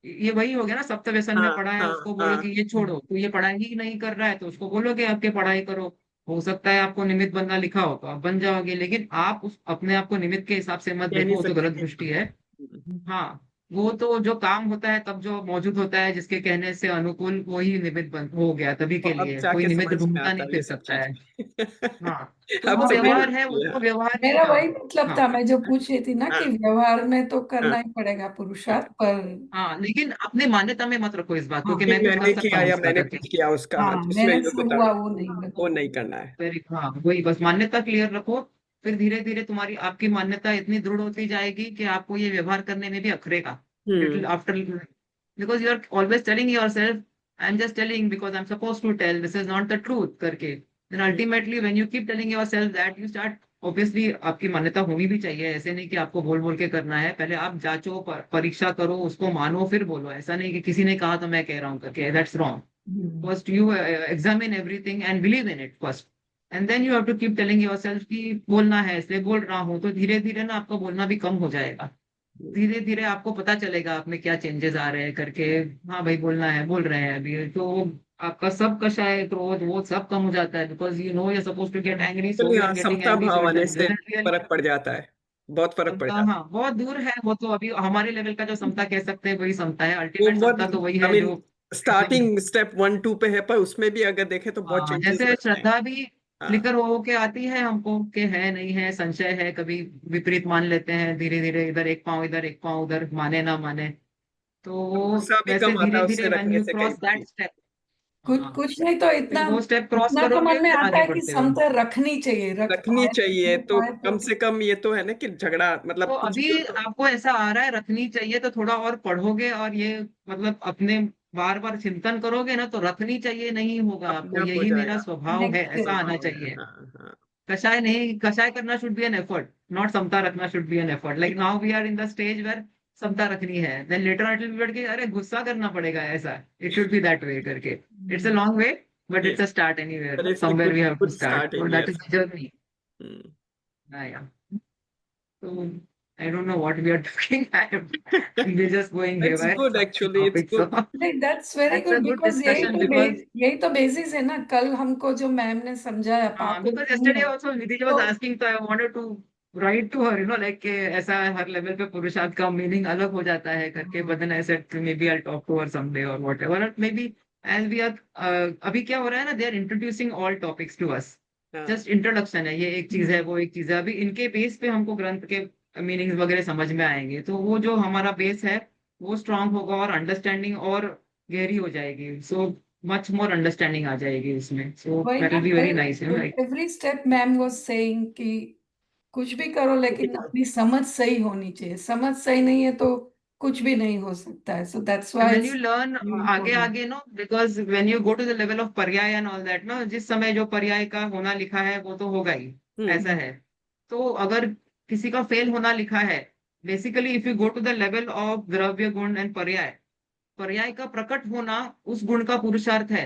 ये वही हो गया ना, सप्त व्यसन में हाँ पढ़ा है, हाँ उसको बोलो कि हाँ, ये छोड़ो, तो ये पढ़ाई ही नहीं कर रहा है तो उसको बोलो कि आपके पढ़ाई करो। हो सकता है आपको निमित्त बनना लिखा हो तो आप बन जाओगे, लेकिन आप उस अपने आप को निमित्त के हिसाब से मत कह देखो, नहीं वो तो सकते गलत कि दृष्टि है। हम्म, हाँ, वो तो जो काम होता है तब जो मौजूद होता है जिसके कहने से अनुकूल, वो ही निमित्त बन हो गया तभी तो के अब लिए, कोई जाके निमित्त समझ में ढूंढता आता नहीं है ये फिर सब सकता है। चीजें। हाँ, तो अब वो समझ व्यवहार में है, आती है। उसको व्यवहार ही मेरा वही मतलब हाँ था, मैं जो पूछ रही थी ना हाँ कि व्यवहार में तो हाँ करना ही पड़ेगा पुरुषार्थ, पर हाँ, लेकिन अपनी मान्यता में मत रखो इस बात को हाँ कि कि मैं कुछ कर मैंने सकता किया हूँ या उसका मैंने करके। कुछ किया उसका हाँ जिसमें मेहनत से योग्यता हुआ है, वो नहीं वो मतलब। नहीं करना है। वेरी, हाँ वही, बस मान्यता क्लियर रखो। फिर धीरे धीरे तुम्हारी आपकी मान्यता इतनी दृढ़ होती जाएगी कि आपको ये व्यवहार करने में भी अखरेगा। It hmm will after, because you are always telling yourself I am just telling because I am suppose to tell, this is not the truth करके, then hmm, ultimately when you keep telling yourself that you start, obviously आपकी मान्यता होनी भी चाहिए, ऐसे नहीं कि आपको बोल बोल के करना है, पहले आप जांचो, परीक्षा करो, उसको मानो, फिर बोलो। ऐसा नहीं कि किसी ने कहा तो मैं कह रहा हूँ करके, that's wrong. Hmm, First, you examine everything and believe in it first, and then you have to keep telling yourself कि बोलना है, इसलिए बोल रहा हूँ, तो धीरे धीरे ना आपका बोलना भी कम हो जाएगा। धीरे धीरे आपको पता चलेगा आप में क्या चेंजेस आ रहे हैं करके। हाँ भाई, बोलना है, बोल रहे हैं अभी तो आपका सब कषाय क्रोध वो सब कम हो जाता है, because you know you suppose to get angry, so चलिए यू आर हाँ, गेटिंग समता एंग्री, सो भाव इट आने से डजंट रियली। फर्क पड़ जाता है, बहुत फर्क पड़ समता, जाता हाँ बहुत दूर है वो तो, अभी हमारे लेवल का जो समता कह सकते हैं वही समता है, है। वो अल्टीमेट बहुत, समता तो वही आई है मीन, जो स्टार्टिंग स्टेप 1 2 पे है, पर उसमें भी अगर देखें तो बहुत हाँ, चेंजेस जैसे लगते हैं। श्रद्धा भी हाँ, फ्लिकर हो के आती है हमको कि है नहीं है, संशय है, कभी विपरीत मान लेते हैं, धीरे धीरे इधर एक पाँव उधर, माने ना माने, तो और वो गुस्सा भी वैसे कम आता धीरे है धीरे उससे व्हेन रखने यू से कई क्रॉस दैट बारी। स्टेप, कुछ हाँ कुछ नहीं तो फिर इतना वो स्टेप क्रॉस इतना तो करोगे मन में फिर आता आगे है कि बढ़ते हो। समता रखनी चाहिए, रख रखनी पाए तो चाहिए, नहीं तो पाए कम तो। से कम ये तो है ना कि झगड़ा तो मतलब कुछ अभी भी हो तो आपको ऐसा आ रहा है रखनी चाहिए, तो थोड़ा और पढ़ोगे और ये मतलब अपने बार बार चिंतन करोगे ना, तो रखनी चाहिए नहीं होगा अपने आपको, आप हो यही मेरा जाएगा। स्वभाव है, नेक्स्ट ऐसा आना स्वभाव है, चाहिए। हाँ हाँ। कषाय नहीं, कषाय करना should be an effort, not समता रखना should be an effort, like now we are in the stage where समता रखनी है, then later it will be अरे गुस्सा करना पड़ेगा, ऐसा it should be that way करके। It's a long way, but it's yes, a start anywhere, but ना it's a somewhere we have to good start, starting, और that is yes. The journey. Hmm. या, तो I don't know what we are talking, we are just going It's here good from the actually, it's topic, so good. नहीं, that's very that's a good good because discussion because, यही तो बेसिस है ना, कल हमको जो मैम ने समझाया हाँ, पाप और because yesterday पुण्य। also Nidhi was तो asking, so I wanted to write to her, like कि ऐसा हर लेवल पे पुरुषार्थ का मीनिंग अलग हो जाता है करके, but then I said maybe I'll talk to her someday or whatever, or maybe as we are अभी क्या हो रहा है ना, they are introducing all topics to us, हाँ, just introduction है, ये एक चीज है वो एक चीज है, अभी इनके बेस पे हमको ग्रंथ के मीनिंग्स वगैरह समझ में आएंगे, तो वो जो हमारा बेस है वो स्ट्रांग होगा और अंडरस्टैंडिंग और गहरी हो जाएगी, सो मच मोर अंडरस्टैंडिंग आ जाएगी इसमें, सो वही दैट ना, will be very nice, every step ma'am was saying कि कुछ भी करो लेकिन अपनी समझ सही होनी चाहिए, समझ सही नहीं है तो कुछ भी नहीं हो सकता है, so that's And why when you it's learn आगे इम्पोर्टेंट। आगे no, because when you go to the level of पर्याय and all that ना, जिस समय जो पर्याय का होना लिखा है वो तो होगा ही, ऐसा हम्म है। तो अगर किसी का फेल होना लिखा है, basically if you go to the level of द्रव्य गुण एंड पर्याय, पर्याय का प्रकट होना उस गुण का पुरुषार्थ है,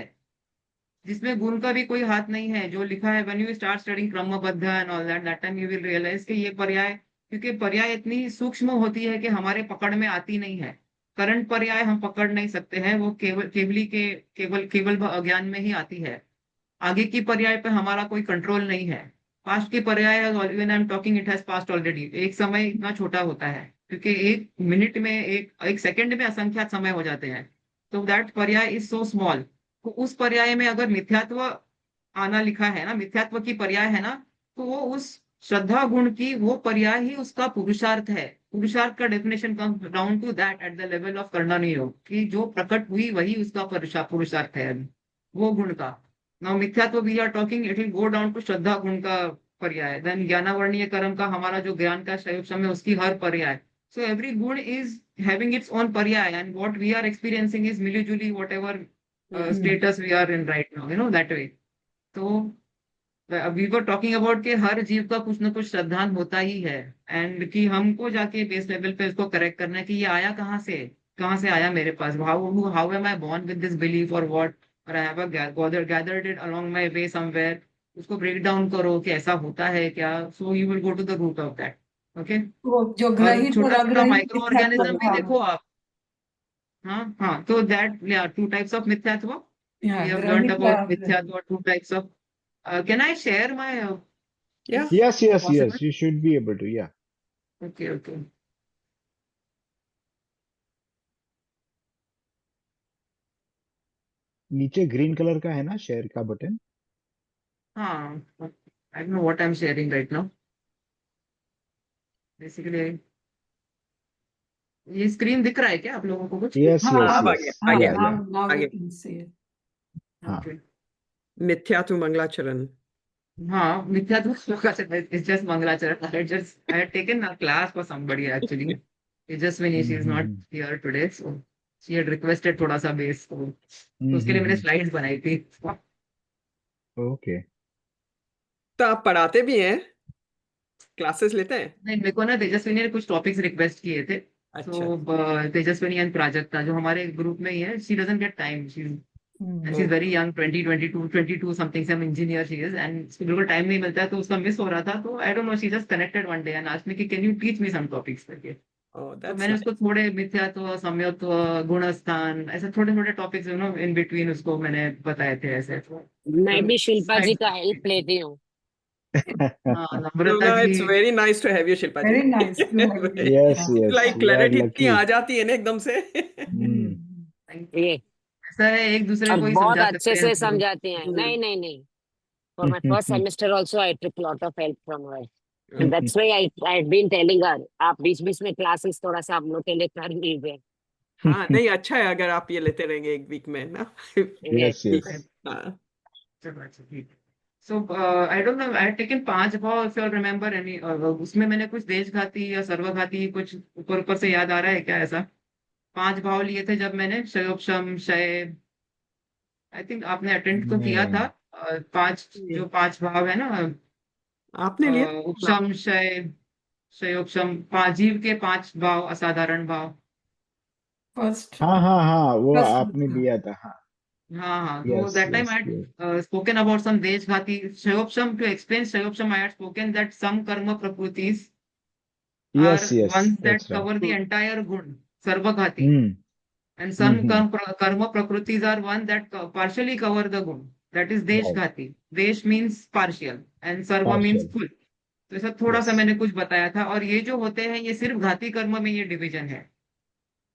जिसमें गुण का भी कोई हाथ नहीं है, जो लिखा है, व्हेन यू स्टार्ट स्टडिंग क्रमबद्ध and all that, that time you will realise कि ये पर्याय, क्योंकि पर्याय इतनी सूक्ष्म होती है कि हमारे पकड़ में आती नहीं है। करंट पर्याय हम पकड़ नहीं सकते हैं, वो केवल केवली के केवल केवल अज्ञान में ही आती है। आगे की पर्याय पे हमारा कोई कंट्रोल नहीं है। पास्ट की पर्याय, when I am talking, it has past already, एक समय इतना छोटा होता है क्योंकि एक मिनट में, एक सेकंड में असंख्यात समय हो जाते हैं, तो दैट पर्याय इज सो स्मॉल। तो उस पर्याय में अगर मिथ्यात्व आना लिखा है ना, मिथ्यात्व की पर्याय है ना, तो वो उस श्रद्धा गुण की वो पर्याय ही उसका पुरुषार्थ है। पुरुषार्थ का definition comes down to that at the level of करना योग, कि जो प्रकट हुई वही उसका पुरुषार्थ है अभी, वो गुण का। नाउ मिथ्यात्व we are talking, it will go down to श्रद्धा गुण का पर्याय। देन ज्ञानावर्णीय कर्म का हमारा जो ज्ञान का संयोग है उसकी हर पर्याय। सो एवरी गुण इज हैविंग इट्स ओन पर्याय, and what we are experiencing is मिली जुली whatever status we are in right now, that way. तो वी वर टॉकिंग अबाउट कि हर जीव का कुछ ना कुछ श्रद्धान होता ही है, एंड कि हमको जाके बेस लेवल पे उसको करेक्ट करना है कि ये आया कहाँ से आया मेरे पास, how am I born with this belief और व्हाट, और I have gathered it along my way somewhere. उसको ब्रेक डाउन करो कि ऐसा होता है क्या, so you will go to the root of that. Okay. वो जो और ग्रहित और छोटा छोटा अग्रहित माइक्रो मिथ्यात्व, ऑर्गेनिज्म भी हाँ। देखो आप। हाँ हाँ, तो दैट टू टाइप्स ऑफ मिथ्यात्व, या we have learned ग्रहित या about अग्रहित। Mithya, two types of. Can I share my, या if Yes, yes, possible? yes. You should be able to. Yeah. Okay, okay. नीचे ग्रीन कलर का है ना शेयर का बटन? हाँ, I don't know what I'm sharing right now. Basically, ये स्क्रीन दिख रहा है क्या आप लोगों को कुछ? Yes, हाँ yes, हाँ अब आ yes. गया आ हाँ, गया Yeah, yeah. now uh we गया। can see it. हाँ. Okay. मिथ्या तू मंगलाचरण। हाँ, मिथ्या तो it's just Mangalacharan. I had taken a class for somebody actually. Tejaswini, she is not hmm, here today, so she had requested थोड़ा सा बेस, तो उसके लिए मैंने हम्म. स्लाइड्स बनाई थी। Okay. तो आप पढ़ाते भी हैं, क्लासेस लेते हैं? नहीं, मेरे को ना तेजस्विनी ने कुछ टॉपिक्स रिक्वेस्ट किए थे। अच्छा। सो तेजस्विनी एंड प्राजक्ता जो हमारे ग्रुप में ही है, she doesn't get time, she and she is very okay. Young, 22 something, some engineer she is, and उसको बिल्कुल टाइम नहीं मिलता है, तो उसका मिस हो रहा था। तो I don't know, she just connected one day and asked me कि can you teach me some topics करके। ओह तो दैट्स मैंने उसको नाइस। थोड़े मिथ्यात्व, सम्यत्व, गुणस्थान, ऐसे छोटे छोटे टॉपिक्स इन बिटवीन उसको मैंने बताए थे ऐसे। मैं भी शिल्पा जी स्लाइड्स का बनाई हेल्प थी। लेती हूँ। हाँ, Namrata No, ji. it's very nice to have you, Shilpa ji. Very nice to have you. Yes, Yeah. yes. Like You are clarity इतनी lucky. आ जाती है ना एकदम से। हम्म. Thank you। ये ऐसा है, एक दूसरे और को ही बहुत समझा अच्छे सकते हैं से हम लोग। समझाते हैं। नहीं नहीं नहीं, for my first semester also I took lot of help from her, and that's why I've been telling her आप बीच बीच में क्लासेस थोड़ा सा हम लोग के लिए कर लीजिए। हाँ नहीं, अच्छा है अगर आप ये लेते रहेंगे एक वीक में ना। ये Yes, yes. हाँ। चलो, अच्छा, ठीक है। So I don't know, I had taken 5 भाव, इफ यू रिमेम्बर एनी। उसमें मैंने कुछ देशघाती या सर्वघाती कुछ ऊपर ऊपर से याद आ रहा है क्या ऐसा? 5 भाव लिए थे जब मैंने, क्षयोपशम, क्षय। आई थिंक आपने अटेंड तो किया था। नहीं. पांच, ये जो 5 भाव है ना, आपने लिया ना? उपशम, क्षय, क्षयोपशम, 5 जीव के 5 भाव, असाधारण भाव। First, हाँ हाँ हाँ, वो first, आपने लिया था. हाँ. हाँ हाँ, तो Yes, that time yes, I yes. Had spoken about some देशघाती Shayopsham. To explain Shayopsham, I had spoken that some karma prakritis are Yes, yes. ones that That's right. cover the entire gun, sarvaghati, hmm. and some hmm. karma prakritis are one that partially cover the gun. That is Right. deshghati. Desh means partial and sarva means Partial. full. तो ऐसा थोड़ा सा Yes. मैंने कुछ बताया था। और ये जो होते हैं, ये सिर्फ घाती कर्म में ये डिवीजन है।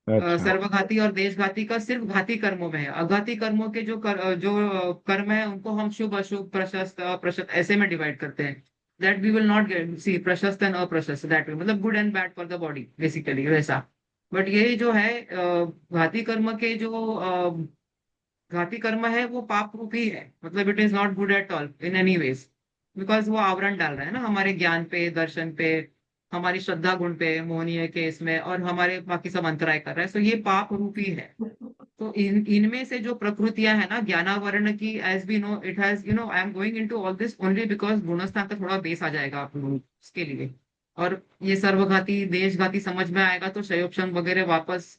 अच्छा. सर्वघाती और देशघाती का सिर्फ घाती कर्मों में है। अघाती कर्मों के जो कर्म है, उनको हम शुभ, अशुभ, प्रशस्त, अप्रशस्त ऐसे में डिवाइड करते हैं। That we will not get see प्रशस्त एंड अप्रशस्त, दैट मतलब good and bad for the body basically, वैसा। बट ये जो है घाती कर्म के जो घाती कर्म है, वो पाप रूप ही है, मतलब it is not good at all in any ways, because वो आवरण डाल रहा है ना हमारे ज्ञान पे, दर्शन पे, हमारी श्रद्धा गुण पे, मोहनीय के इसमें, और हमारे बाकी सब अंतराय कर रहा है। सो ये पाप रूपी है। तो इनमें से जो प्रकृतियां है ना ज्ञानावरण की, as we know, it has, I am going into all this only because गुणस्थान का थोड़ा बेस आ जाएगा आप लोगों को उसके लिए। और ये सर्वघाती, देशघाती समझ में आएगा तो क्षयोपशम वगैरह वापस,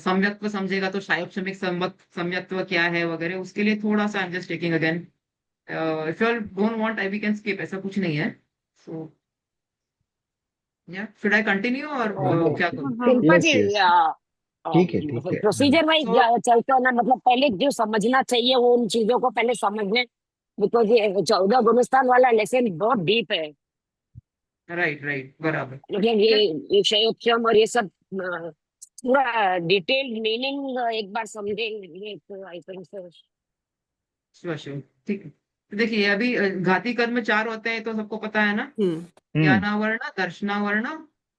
सम्यक्त्व समझेगा तो शायोपशमिक सम्यक्त्व क्या है वगैरह, उसके लिए थोड़ा सा I am just taking again. If you don't want, I we can skip, ऐसा कुछ नहीं है। सो या शुड आई कंटिन्यू और हाँ. क्या करूं? शिल्पा Yes, जी, yes. ठीक है, ठीक है. प्रोसीजर वाइज सो चलते हैं ना, मतलब पहले जो समझना चाहिए वो उन चीजों को पहले समझ लें, बिकॉज ये 14 गुणस्थान वाला लेसन बहुत डीप है। राइट राइट, बराबर। मतलब ठीक है, ये क्षयोपशम और ये सब पूरा डिटेल्ड मीनिंग एक बार समझेंगे तो I think so. Sure sure, ठीक है। तो देखिए, अभी घाती कर्म 4 होते हैं तो सबको पता है ना। हम्म। हम्म. ज्ञानावरण, दर्शनावरण,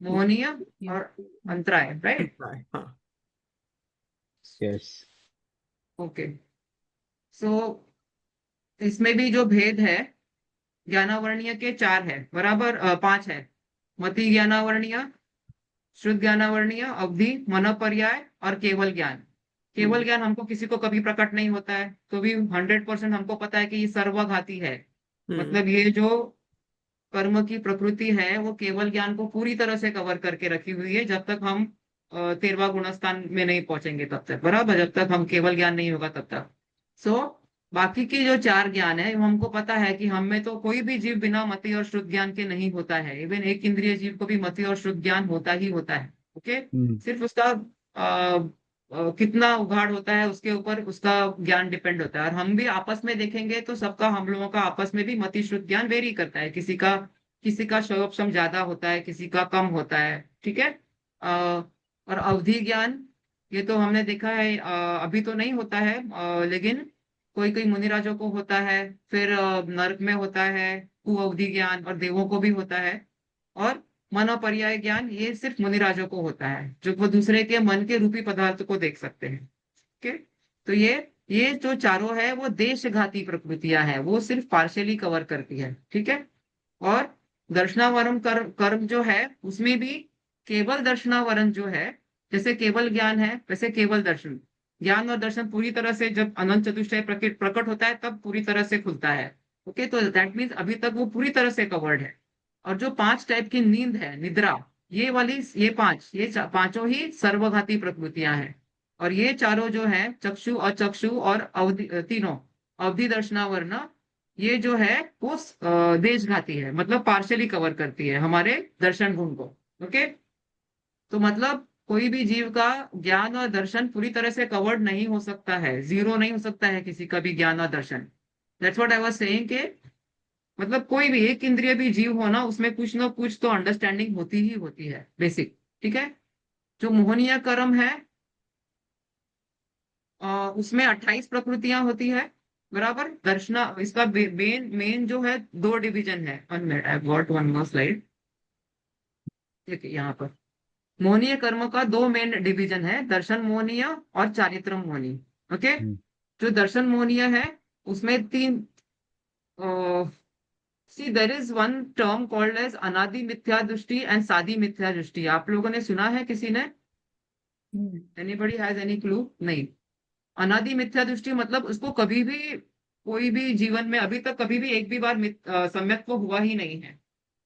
मोहनीय Yeah. और अंतराय, राइट? हाँ यस। ओके, सो इसमें भी जो भेद है, ज्ञानावर्णीय के 4 है, बराबर 5 है। मति ज्ञानावर्णीय, शुद्ध ज्ञानावर्णीय, अवधि, मनोपर्याय और केवल ज्ञान। केवल ज्ञान हमको किसी को कभी प्रकट नहीं होता है, तो भी 100% हमको पता है कि ये सर्वघाती है। हम्म मतलब ये जो कर्म की प्रकृति है वो केवल ज्ञान को पूरी तरह से कवर करके रखी हुई है, जब तक हम 13वां गुणस्थान में नहीं पहुंचेंगे तब तक, बराबर, जब तक हम केवल ज्ञान नहीं होगा तब तक। सो बाकी की जो 4 ज्ञान है, हमको पता है कि हम में तो कोई भी जीव बिना मति और शुद्ध ज्ञान के नहीं होता है। इवन एक इंद्रिय जीव को भी मति और शुद्ध ज्ञान होता ही होता है। ओके, हम्म। सिर्फ उसका कितना उघाड़ होता है उसके ऊपर उसका ज्ञान डिपेंड होता है। और हम भी आपस में देखेंगे तो सबका, हम लोगों का आपस में भी मति शुद्ध ज्ञान वेरी करता है। किसी का शोभक्षम ज्यादा होता है, किसी का कम होता है, ठीक है। और अवधि ज्ञान, ये तो हमने देखा है, अभी तो नहीं होता है, लेकिन कोई कोई मुनिराजों को होता है। फिर नर्क में होता है कुअवधि ज्ञान, और देवों को भी होता है। और मनोपर्याय ज्ञान, ये सिर्फ मुनिराजों को होता है, जो वो दूसरे के मन के रूपी पदार्थ को देख सकते हैं। ओके, तो ये जो चारों है वो देशघाती प्रकृतियां हैं, वो सिर्फ पार्शियली कवर करती है, ठीक है। और दर्शनावरम कर्म जो है उसमें भी केवल दर्शनावरण जो है, जैसे केवल ज्ञान है वैसे केवल दर्शन। ज्ञान और दर्शन पूरी तरह से जब अनंत चतुष्टय प्रकट प्रकट होता है तब पूरी तरह से खुलता है। ओके, तो दैट मीन्स अभी तक वो पूरी तरह से कवर्ड है। और जो 5 टाइप की नींद है, निद्रा, ये वाली, पांचों ही सर्वघाती प्रकृतियां हैं। और ये चारों जो है, चक्षु, अचक्षु और अवधि, तीनों अवधि दर्शनावरण, ये जो है वो देशघाती है, मतलब पार्शियली कवर करती है हमारे दर्शन गुण को। ओके, तो मतलब कोई भी जीव का ज्ञान और दर्शन पूरी तरह से कवर्ड नहीं हो सकता है, जीरो नहीं हो सकता है किसी का भी ज्ञान और दर्शन। That's what I was saying के मतलब कोई भी एक इंद्रिय भी जीव हो ना, उसमें कुछ ना कुछ तो अंडरस्टैंडिंग होती ही होती है, बेसिक, ठीक है। जो मोहनीय कर्म है, उसमें 28 प्रकृतियां होती है, बराबर। दर्शना इसका मेन मेन जो है 2 डिवीजन है। One minute, I got one more slide. देखिए यहाँ पर मोहनीय कर्म का 2 मेन डिवीजन है, दर्शन मोहनीय और चारित्र मोहनीय। ओके, हम्म। जो दर्शन मोहनीय है उसमें 3, see there is one term called as अनादि मिथ्या दृष्टि एंड सादी मिथ्या दृष्टि। आप लोगों ने सुना है, किसी ने? Hmm. Anybody has any clue? नहीं। अनादि मिथ्या दृष्टि मतलब उसको कभी भी, कोई भी जीवन में अभी तक कभी भी एक भी बार सम्यक्त्व हुआ ही नहीं है।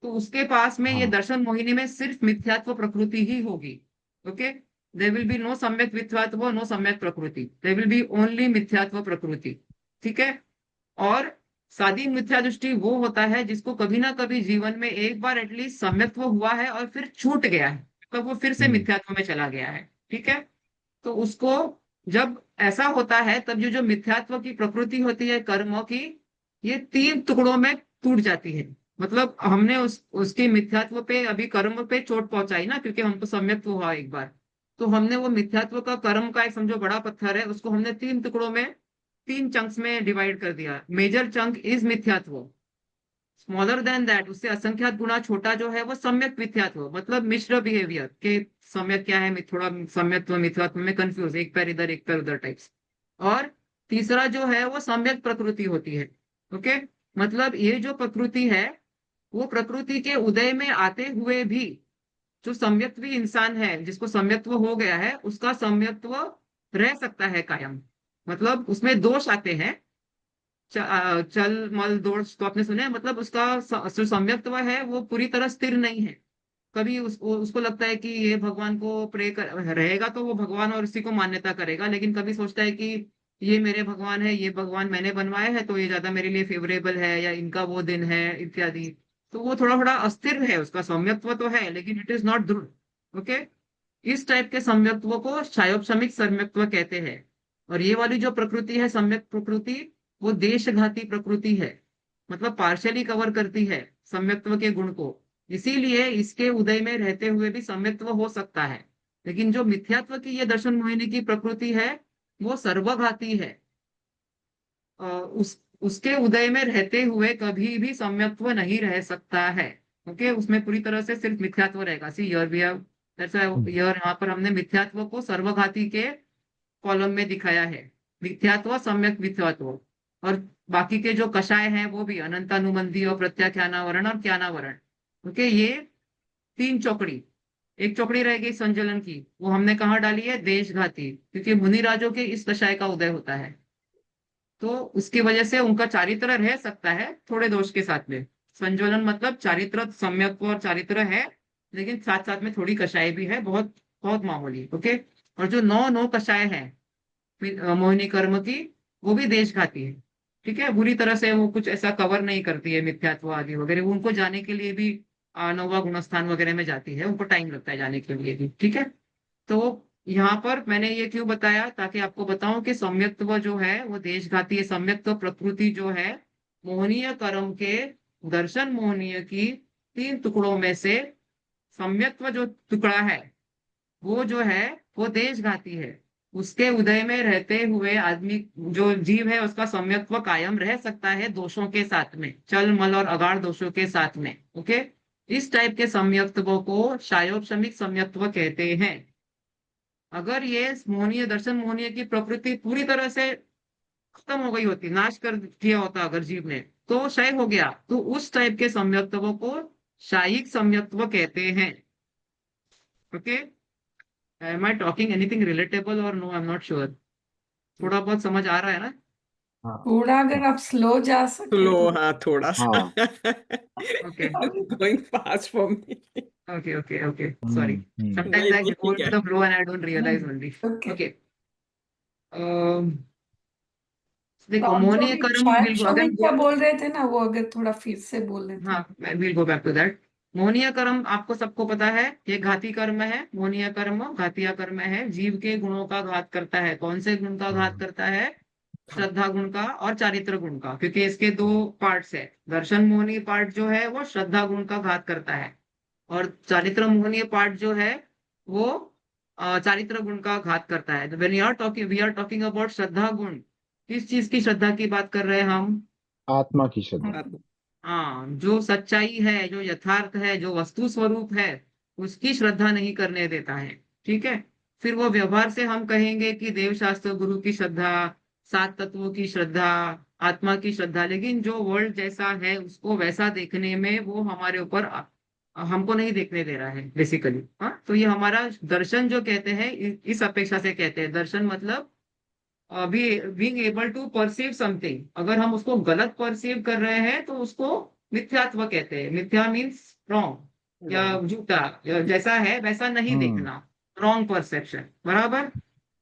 तो उसके पास में ये हाँ। दर्शन मोहिनी में सिर्फ मिथ्यात्व प्रकृति ही होगी। Okay, there will be no सम्यक मिथ्यात्व, नो सम्यक प्रकृति, देर विल बी ओनली मिथ्यात्व प्रकृति, ठीक है। और सादी मिथ्या दृष्टि वो होता है जिसको कभी ना कभी जीवन में एक बार एटलीस्ट सम्यक्त्व हुआ है और फिर छूट गया है, मतलब वो फिर से हम्म। मिथ्यात्व में चला गया है, ठीक है। तो उसको, जब ऐसा होता है तब ये जो मिथ्यात्व की प्रकृति होती है कर्मों की, ये 3 टुकड़ों में टूट जाती है। मतलब हमने उसके मिथ्यात्व पे, अभी कर्म पे चोट पहुंचाई ना, क्योंकि हमको सम्यक्त्व हुआ एक बार। तो हमने वो मिथ्यात्व का, कर्म का एक समझो बड़ा पत्थर है, उसको हमने 3 टुकड़ों में, 3 चंक्स में डिवाइड कर दिया। मेजर चंक इज मिथ्यात्व, स्मॉलर देन दैट, उससे असंख्यात गुना छोटा जो है वो सम्यक मिथ्यात्व, मतलब मिश्र बिहेवियर के। सम्यक क्या है, थोड़ा सम्यक्त्व मिथ्यात्व में कंफ्यूज, एक पैर इधर एक पैर उधर टाइप्स। और तीसरा जो है वो सम्यक प्रकृति होती है। ओके, मतलब ये जो प्रकृति है, वो प्रकृति के उदय में आते हुए भी, जो सम्यक्त्व इंसान है जिसको सम्यक्त्व हो गया है, उसका सम्यक्त्व रह सकता है कायम। मतलब उसमें दोष आते हैं, चल मल दोष तो आपने सुने हैं, मतलब उसका जो सम्यक्त्व है वो पूरी तरह स्थिर नहीं है। कभी उसको लगता है कि ये भगवान को प्रे कर रहेगा तो वो भगवान और उसी को मान्यता करेगा, लेकिन कभी सोचता है कि ये मेरे भगवान है, ये भगवान मैंने बनवाए है, तो ये ज्यादा मेरे लिए फेवरेबल है, या इनका वो दिन है इत्यादि। तो वो थोड़ा थोड़ा अस्थिर है, उसका सम्यक्त्व तो है लेकिन इट इज नॉट दृढ़। ओके, इस टाइप के सम्यक्त्व को क्षयोपशमिक सम्यक्त्व कहते हैं। और ये वाली जो प्रकृति है सम्यक प्रकृति, वो देशघाती प्रकृति है, मतलब पार्शियली कवर करती है सम्यक्त्व के गुण को। इसीलिए इसके उदय में रहते हुए भी सम्यक्त्व हो सकता है। लेकिन जो मिथ्यात्व की ये दर्शन मोहिनी की प्रकृति है, वो सर्वघाती है। उसके उदय में रहते हुए कभी भी सम्यक्त्व नहीं रह सकता है। ओके, उसमें पूरी तरह से सिर्फ मिथ्यात्व रहेगा। See here we have, that's why here यहाँ पर हमने मिथ्यात्व को सर्वघाती के कॉलम में दिखाया है। मिथ्यात्व, सम्यक मिथ्यात्व, और बाकी के जो कषाय हैं वो भी अनंतानुबंधी और प्रत्याख्यानावरण और ज्ञानावरण। ओके, ये 3 चौकड़ी। एक चौकड़ी रह गई संजलन की, वो हमने कहाँ डाली है? देशघाती, क्योंकि मुनिराजों के इस कषाय का उदय होता है, तो उसकी वजह से उनका चारित्र रह सकता है थोड़े दोष के साथ में। संजोलन मतलब चारित्र, सम्यक और चारित्र है, लेकिन साथ साथ में थोड़ी कषाय भी है, बहुत बहुत मामूली। ओके, और जो नौ नौ कषाय है मोहिनी कर्म की, वो भी देशघाती है। ठीक है, बुरी तरह से वो कुछ ऐसा कवर नहीं करती है मिथ्यात्व आदि वगैरह, वो उनको जाने के लिए भी नौवा गुणस्थान वगैरह में जाती है, उनको टाइम लगता है जाने के लिए भी। ठीक है, तो यहाँ पर मैंने ये क्यों बताया, ताकि आपको बताऊं कि सम्यक्त्व जो है वो देशघाती है। सम्यक्त्व प्रकृति जो है मोहनीय कर्म के दर्शन मोहनीय की 3 टुकड़ों में से सम्यक्त्व जो टुकड़ा है वो जो है वो देशघाती है। उसके उदय में रहते हुए आदमी, जो जीव है, उसका सम्यक्त्व कायम रह सकता है दोषों के साथ में, चल मल और अगाढ़ दोषों के साथ में। ओके, इस टाइप के सम्यक्त्व को शायोपशमिक सम्यक्त्व कहते हैं। अगर ये मोहनीय दर्शन मोहनीय की प्रकृति पूरी तरह से खत्म हो गई होती, नाश कर दिया होता अगर जीव ने, तो क्षय हो गया, तो उस टाइप के सम्यक्त्व को शायिक सम्यक्त्व कहते हैं। Okay, am I talking anything relatable और no? I am not sure. थोड़ा बहुत समझ आ रहा है ना? हाँ थोड़ा अगर आप स्लो जा सके स्लो, तो। हाँ थोड़ा सा। हाँ। Okay going fast for me. Okay okay okay, sorry, hmm. Sometimes I नहीं गो ठीक इनटू है। The flow and I don't realise only. Okay, okay, तो देखो आप जो मोहनीय भी कर्म शायद बिल्कुल अगर शमिक क्या बोल रहे थे ना, वो अगर थोड़ा फिर से बोल रहे थे। हाँ, मैं will go back to that. मोहनीय कर्म आपको सबको पता है, ये घाती कर्म है। मोहनीय कर्म घातीय कर्म है, जीव के गुणों का घात करता है। कौन से गुण का घात करता है? श्रद्धा गुण का और चारित्र गुण का, क्योंकि इसके 2 पार्ट्स है। दर्शन मोहनीय पार्ट जो है वो श्रद्धा गुण का घात करता है, और चारित्र मोहनीय पार्ट जो है वो चारित्र गुण का घात करता है। When you are talking, we are talking about श्रद्धा गुण, किस चीज की श्रद्धा की बात कर रहे हैं हम? आत्मा की श्रद्धा। हाँ, जो सच्चाई है, जो यथार्थ है, जो वस्तु स्वरूप है, उसकी श्रद्धा नहीं करने देता है। ठीक है, फिर वो व्यवहार से हम कहेंगे कि देव शास्त्र गुरु की श्रद्धा, 7 तत्वों की श्रद्धा, आत्मा की श्रद्धा, लेकिन जो वर्ल्ड जैसा है उसको वैसा देखने में वो हमारे ऊपर हमको नहीं देखने दे रहा है बेसिकली। हाँ, तो ये हमारा दर्शन जो कहते हैं, इस अपेक्षा से कहते हैं। दर्शन मतलब अभी being able to perceive something, अगर हम उसको गलत परसीव कर रहे हैं तो उसको मिथ्यात्व कहते हैं। मिथ्या मीन्स रॉन्ग या Wrong. झूठा, या जैसा है वैसा नहीं हम्म देखना, रॉन्ग परसेप्शन, बराबर।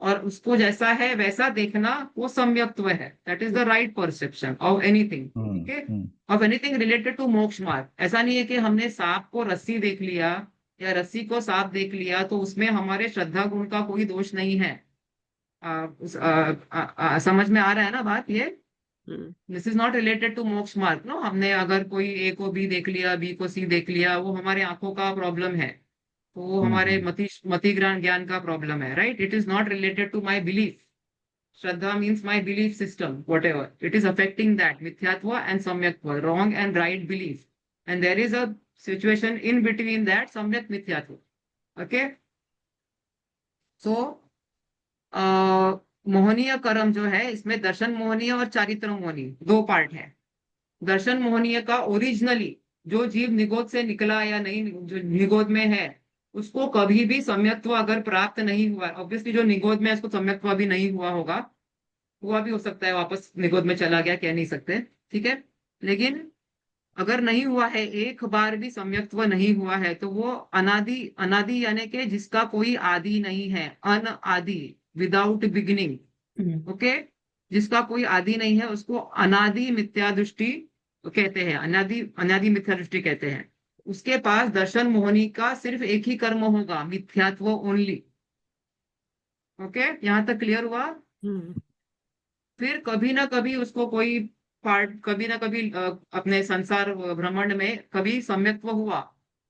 और उसको जैसा है वैसा देखना वो सम्यक्त्व है, that is the right perception of anything. Hmm okay, hmm of anything related to मोक्ष मार्ग। ऐसा नहीं है कि हमने सांप को रस्सी देख लिया या रस्सी को सांप देख लिया तो उसमें हमारे श्रद्धा गुण का कोई दोष नहीं है। समझ में आ रहा है ना बात ये? Hmm, this is not related to मोक्ष मार्ग। नो, हमने अगर कोई ए को बी देख लिया, बी को सी देख लिया, वो हमारे आंखों का प्रॉब्लम है, तो वो हमारे हम्म मति ज्ञान ज्ञान का प्रॉब्लम है, right? It is not related to my belief. श्रद्धा means my belief system, whatever it is affecting that मिथ्यात्व एंड सम्यक्त्व, wrong and right belief, and there is a situation in between that सम्यक मिथ्यात्व। ओके, सो मोहनीय कर्म जो है, इसमें दर्शन मोहनीय और चारित्र मोहनीय 2 पार्ट है। दर्शन मोहनीय का ओरिजिनली जो जीव निगोद से निकला या नहीं, जो निगोद में है, उसको कभी भी सम्यक्त्व अगर प्राप्त नहीं हुआ, ऑब्वियसली जो निगोद में है उसको सम्यक्त्व भी नहीं हुआ होगा, हुआ भी हो सकता है वापस निगोद में चला गया, कह नहीं सकते। ठीक है, लेकिन अगर नहीं हुआ है, एक बार भी सम्यक्त्व नहीं हुआ है, तो वो अनादि, अनादि यानी कि जिसका कोई आदि नहीं है, अनआदि, विदाउट बिगिनिंग। ओके, जिसका कोई आदि नहीं है उसको अनादि मिथ्या दृष्टि कहते हैं, अनादि अनादि मिथ्या दृष्टि कहते हैं। उसके पास दर्शन मोहनी का सिर्फ एक ही कर्म होगा, मिथ्यात्व ओनली। ओके, यहां तक क्लियर हुआ? हम्म, फिर कभी ना कभी उसको कोई पार्ट, कभी ना कभी अपने संसार भ्रमण में कभी सम्यक्त्व हुआ,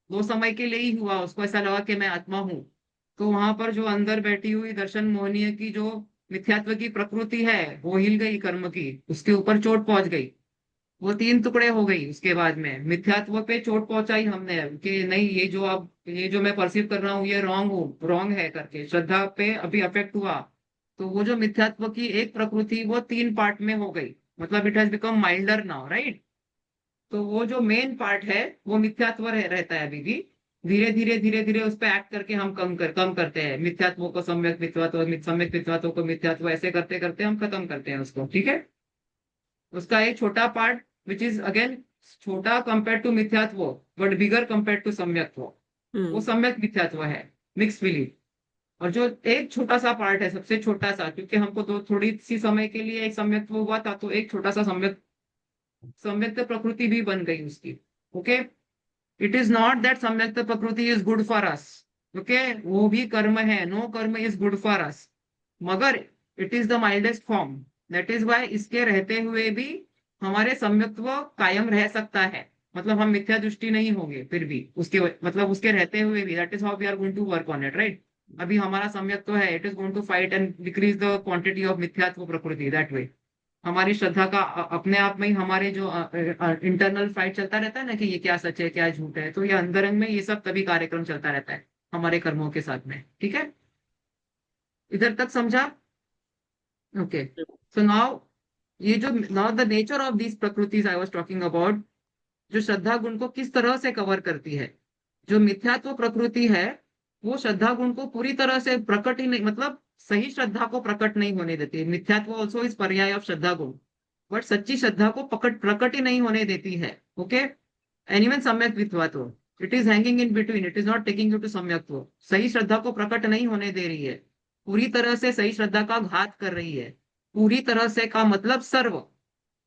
2 समय के लिए ही हुआ, उसको ऐसा लगा कि मैं आत्मा हूं, तो वहां पर जो अंदर बैठी हुई दर्शन मोहनीय की जो मिथ्यात्व की प्रकृति है वो हिल गई, कर्म की उसके ऊपर चोट पहुंच गई। वो 3 टुकड़े हो गई। उसके बाद में मिथ्यात्व पे चोट पहुंचाई हमने कि नहीं, ये जो मैं परसीव कर रहा हूँ ये रॉन्ग है करके श्रद्धा पे अभी अफेक्ट हुआ। तो वो जो मिथ्यात्व की एक प्रकृति वो 3 पार्ट में हो गई, मतलब it has become milder now, right. तो वो जो मेन पार्ट है वो मिथ्यात्व रहता है अभी भी। धीरे धीरे उस पर एक्ट करके हम कम करते हैं मिथ्यात्व को सम्यक मिथ्यात्व, सम्यक मिथ्यात्व को मिथ्यात्व, ऐसे करते करते हम खत्म करते हैं उसको, ठीक है। उसका एक छोटा पार्ट विच इज अगेन छोटा कंपेयर टू मिथ्यात्व बट बिगर कंपेयर टू सम्यक्त्व, वो सम्यक मिथ्यात्व है, मिक्स बिलीफ। और जो एक छोटा सा पार्ट है, सबसे छोटा सा, क्योंकि हमको तो थोड़ी सी समय के लिए एक सम्यक्त्व हुआ था, तो एक छोटा सा सम्यक्त प्रकृति भी बन गई उसकी। Okay, it is not that सम्यक्त प्रकृति is good for us. Okay, वो भी कर्म है, नो कर्म इज गुड फॉर अस, मगर it is the mildest form. That is why इसके रहते हुए भी हमारे सम्यक्त्व कायम रह सकता है, मतलब हम मिथ्या दृष्टि नहीं होंगे फिर भी उसके, मतलब उसके रहते हुए भी। That is how we are going to work on it, right. अभी हमारा सम्यक्त्व है, it is going to fight and decrease the quantity of मिथ्यात्व प्रकृति, दैट वे। हमारी श्रद्धा का अपने आप में ही हमारे जो इंटरनल फाइट चलता रहता है ना कि ये क्या सच है क्या झूठ है, तो ये अंदरंग में ये सब तभी कार्यक्रम चलता रहता है हमारे कर्मों के साथ में, ठीक है। इधर तक समझा? ओके, सो नाउ ये जो now the nature of this प्रकृतिज आई वाज टॉकिंग अबाउट, जो श्रद्धा गुण को किस तरह से कवर करती है। जो मिथ्यात्व प्रकृति है वो श्रद्धा गुण को पूरी तरह से प्रकट ही नहीं, मतलब सही श्रद्धा को प्रकट नहीं होने देती। मिथ्यात्व ऑल्सो इज पर्याय ऑफ श्रद्धा गुण, बट सच्ची श्रद्धा को प्रकट ही नहीं होने देती है। ओके, एंड इवन सम्यक वित्वत्व, it is hanging in between, it is not taking you to सम्यक्त्व। सही श्रद्धा को प्रकट नहीं होने दे रही है, पूरी तरह से सही श्रद्धा का घात कर रही है। पूरी तरह से का मतलब सर्व,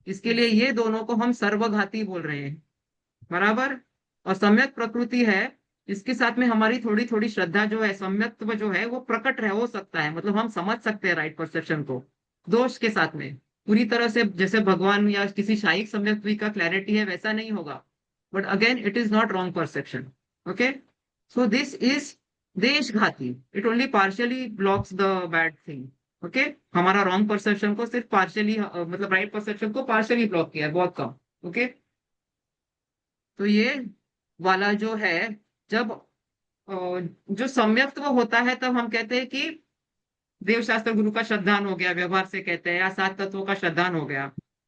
इसके लिए ये दोनों को हम सर्वघाती बोल रहे हैं, बराबर। और सम्यक प्रकृति है, इसके साथ में हमारी थोड़ी थोड़ी श्रद्धा जो है, सम्यक्त्व जो है वो प्रकट रह हो सकता है, मतलब हम समझ सकते हैं राइट परसेप्शन को दोष के साथ में। पूरी तरह से जैसे भगवान या किसी शाही सम्यक्त्व का क्लैरिटी है वैसा नहीं होगा, but again it is not wrong perception. Okay, so this is देशघाती, it only partially blocks the bad thing. Okay, हमारा रॉन्ग परसेप्शन को सिर्फ पार्शियली, मतलब राइट परसेप्शन को पार्शियली ब्लॉक किया है, बहुत कम। ओके, तो ये वाला जो है, जब जो सम्यक्त्व होता है तब हम कहते हैं कि देवशास्त्र गुरु का श्रद्धान हो गया, व्यवहार से कहते हैं, या 7 तत्वों का श्रद्धान हो गया।